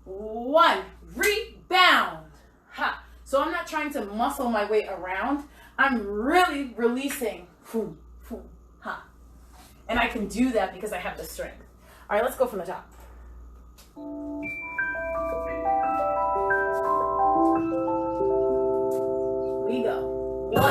1, rebound. Ha. So I'm not trying to muscle my way around. I'm really releasing. Boom, boom, ha. And I can do that because I have the strength. All right, let's go from the top. We go. 1,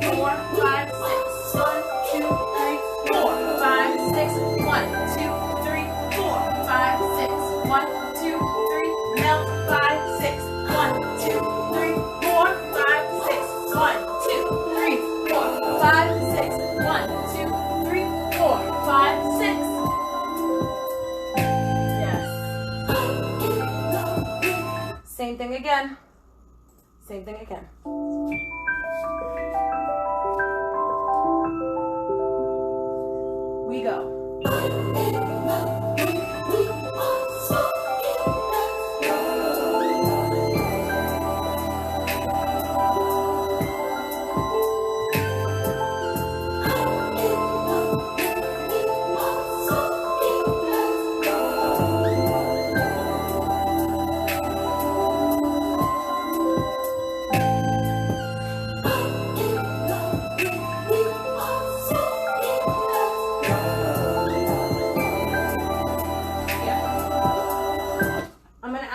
4, 5, 6. 1, 2, 3, 4, 5, 6. 1, 2, 3, 4, 5, 6. 1, 2, 3, melt 5, 6. 1, 2, 3, 4, 5, 6. 1, 2, 3, 4, 5, 6. 1, 2, 3, 4, 5, 6. Yes. Same thing again. Same thing again. We go.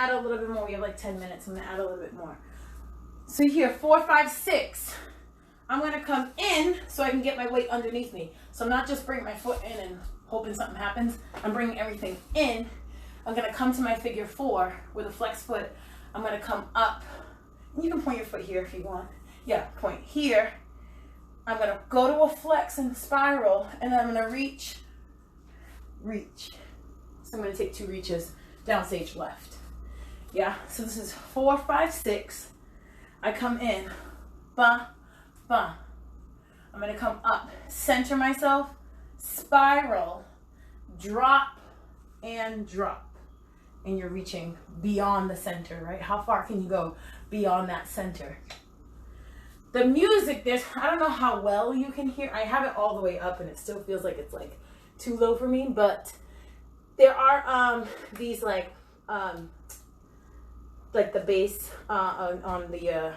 A little bit more. We have like 10 minutes. I'm gonna add a little bit more. So here, 4, 5, 6. I'm gonna come in so I can get my weight underneath me. So I'm not just bringing my foot in and hoping something happens. I'm bringing everything in. I'm gonna come to my figure 4 with a flex foot. I'm gonna come up. You can point your foot here if you want. Yeah, point here. I'm gonna go to a flex and spiral, and then I'm gonna reach. So I'm gonna take 2 reaches, down stage left. Yeah, so this is 4, 5, 6. I come in, ba, ba. I'm gonna come up, center myself, spiral, drop, and drop. And you're reaching beyond the center, right? How far can you go beyond that center? The music, I don't know how well you can hear. I have it all the way up and it still feels like it's like too low for me, but there are these like the bass on the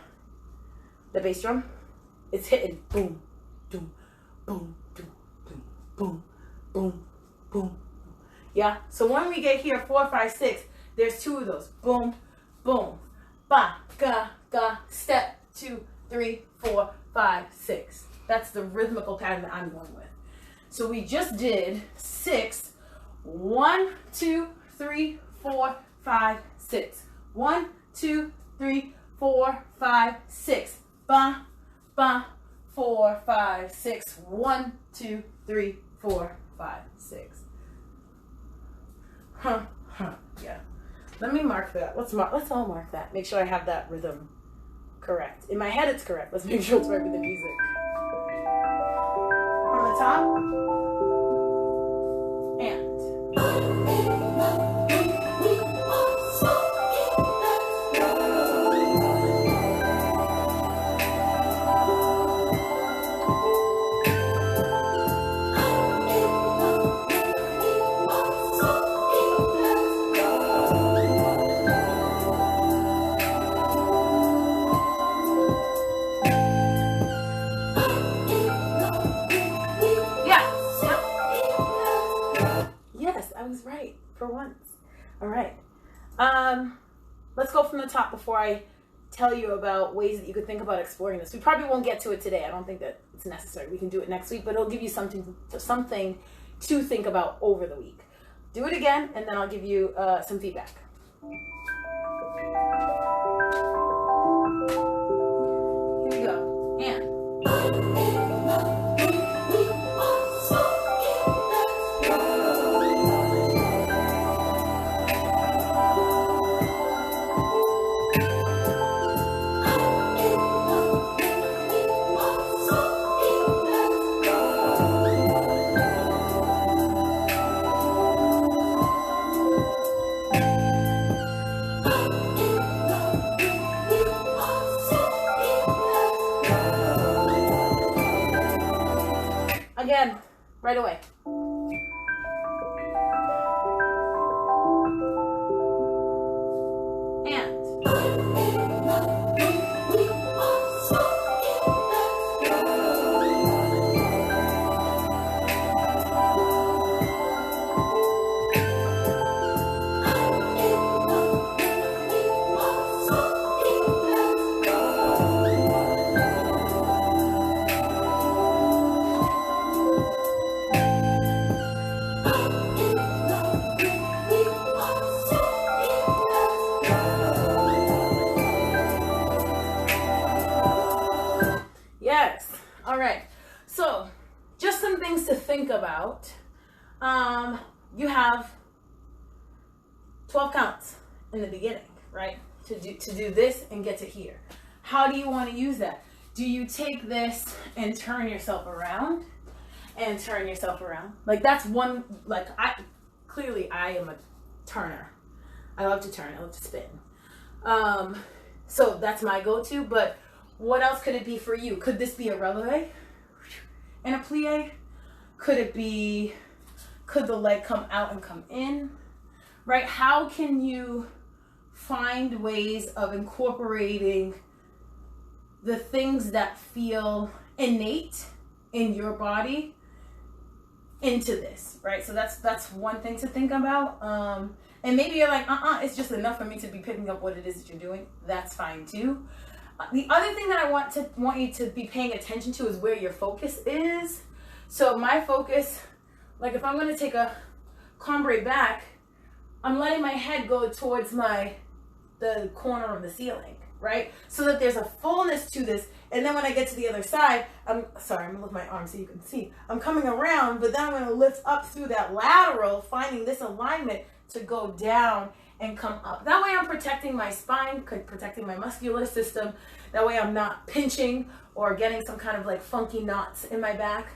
bass drum. It's hitting boom, boom, boom, boom, boom, boom, boom, boom. Yeah. So when we get here, 4, 5, 6, there's 2 of those. Boom, boom, ba, ga, ga. Step 2, 3, 4, 5, 6. That's the rhythmical pattern that I'm going with. So we just did 6. 1, 2, 3, 4, 5, 6. 1, 2, 3, 4, 5, 6. Ba, ba, 4, 5, 6. 1, 2, 3, 4, 5, 6. Huh, huh, yeah. Let me mark that. Let's all mark that. Make sure I have that rhythm correct. In my head, it's correct. Let's make sure it's right with the music. From the top. And. For once. All right. Let's go from the top before I tell you about ways that you could think about exploring this. We probably won't get to it today. I don't think that it's necessary. We can do it next week, but it'll give you something to think about over the week. Do it again, and then I'll give you some feedback. Here we go. And. right away. Yes. All right. So, just some things to think about. You have 12 counts in the beginning, right? To do this and get to here. How do you want to use that? Do you take this and turn yourself around and turn yourself around? Like that's one, like I am a turner. I love to turn, I love to spin. So that's my go-to, but what else could it be for you? Could this be a releve and a plie? Could the leg come out and come in? Right? How can you find ways of incorporating the things that feel innate in your body into this, right? So that's one thing to think about. And maybe you're like, it's just enough for me to be picking up what it is that you're doing. That's fine too. The other thing that I want you to be paying attention to is where your focus is. So my focus, like if I'm going to take a combre back, I'm letting my head go towards the corner of the ceiling, right? So that there's a fullness to this. And then when I get to the other side, I'm going to lift my arm so you can see. I'm coming around, but then I'm going to lift up through that lateral, finding this alignment to go down and come up. That way I'm protecting my spine, protecting my muscular system. That way I'm not pinching or getting some kind of like funky knots in my back.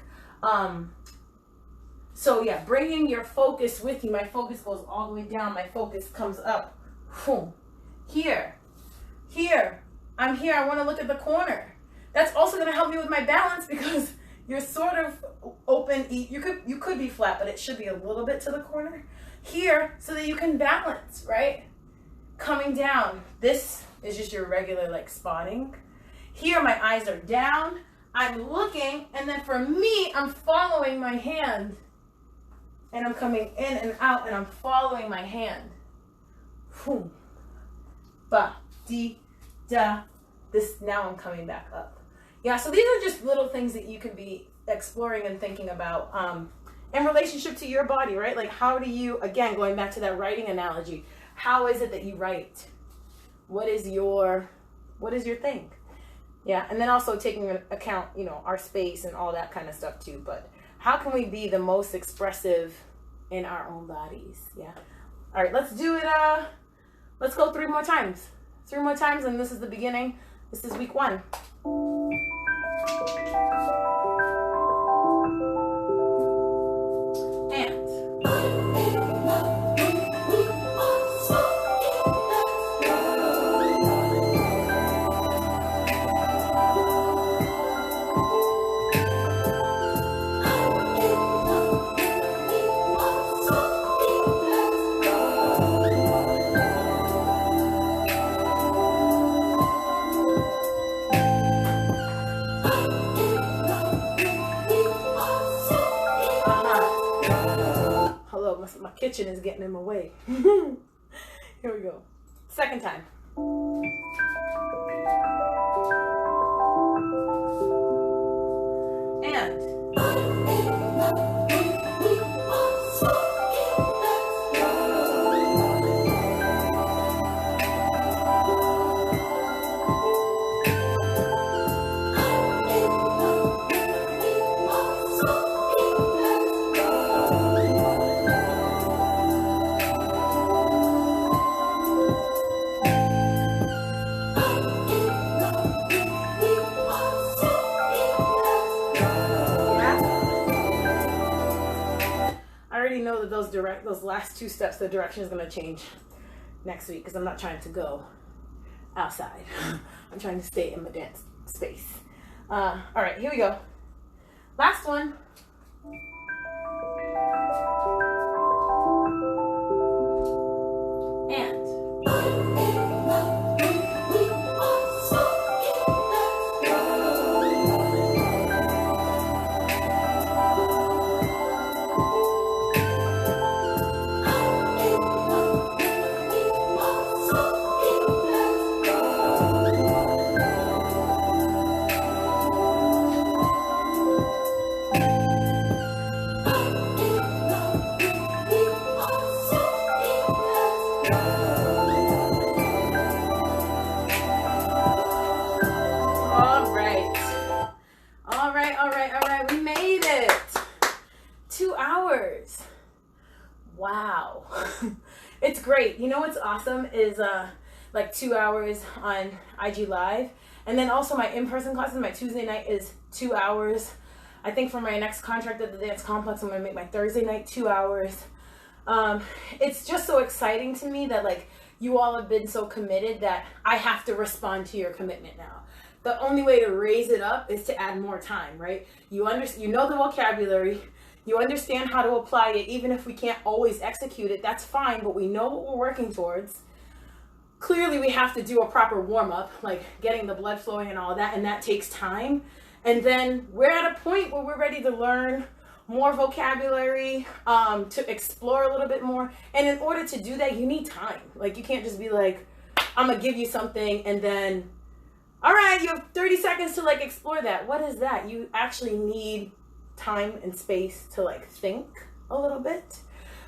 So yeah, bringing your focus with you. My focus goes all the way down. My focus comes up. Here. I'm here. I want to look at the corner. That's also going to help me with my balance because you're sort of open. You could be flat, but it should be a little bit to the corner. Here, so that you can balance, right? Coming down. This is just your regular like spotting. Here, my eyes are down. I'm looking, and then for me, I'm following my hand. And I'm coming in and out, and I'm following my hand. Boom. Ba, di, da. This, now I'm coming back up. Yeah, so these are just little things that you can be exploring and thinking about in relationship to your body, right? Like how do you, again, going back to that writing analogy, how is it that you write? What is your thing? Yeah, and then also taking into account, our space and all that kind of stuff too. But how can we be the most expressive in our own bodies? Yeah. All right, let's do it. Let's go 3 more times. 3 more times, and this is the beginning. This is week 1. My kitchen is getting in my way. Here we go. Second time. And those last 2 steps, the direction is going to change next week because I'm not trying to go outside. I'm trying to stay in my dance space. All right, here we go. Last one. great. You know what's awesome is like 2 hours on IGLive. And then also my in-person classes, my Tuesday night is 2 hours. I think for my next contract at the dance complex, I'm gonna make my Thursday night 2 hours. It's just so exciting to me that like you all have been so committed that I have to respond to your commitment now. The only way to raise it up is to add more time, right? You know the vocabulary, you understand how to apply it, even if we can't always execute it, that's fine, but we know what we're working towards. Clearly we have to do a proper warm-up, like getting the blood flowing and all that, and that takes time. And then we're at a point where we're ready to learn more vocabulary, to explore a little bit more. And in order to do that, you need time. Like you can't just be like, I'm gonna give you something and then, all right, you have 30 seconds to like explore that. What is that? You actually need time and space to like think a little bit.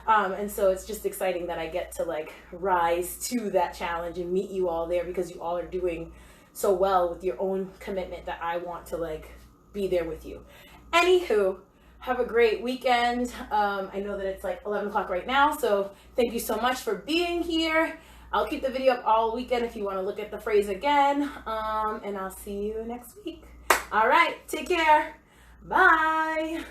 And so it's just exciting that I get to like rise to that challenge and meet you all there, because you all are doing so well with your own commitment that I want to like be there with you. Anywho, have a great weekend. I know that it's like 11 o'clock right now, so thank you so much for being here. I'll keep the video up all weekend if you want to look at the phrase again, and I'll see you next week. All right, take care. Bye.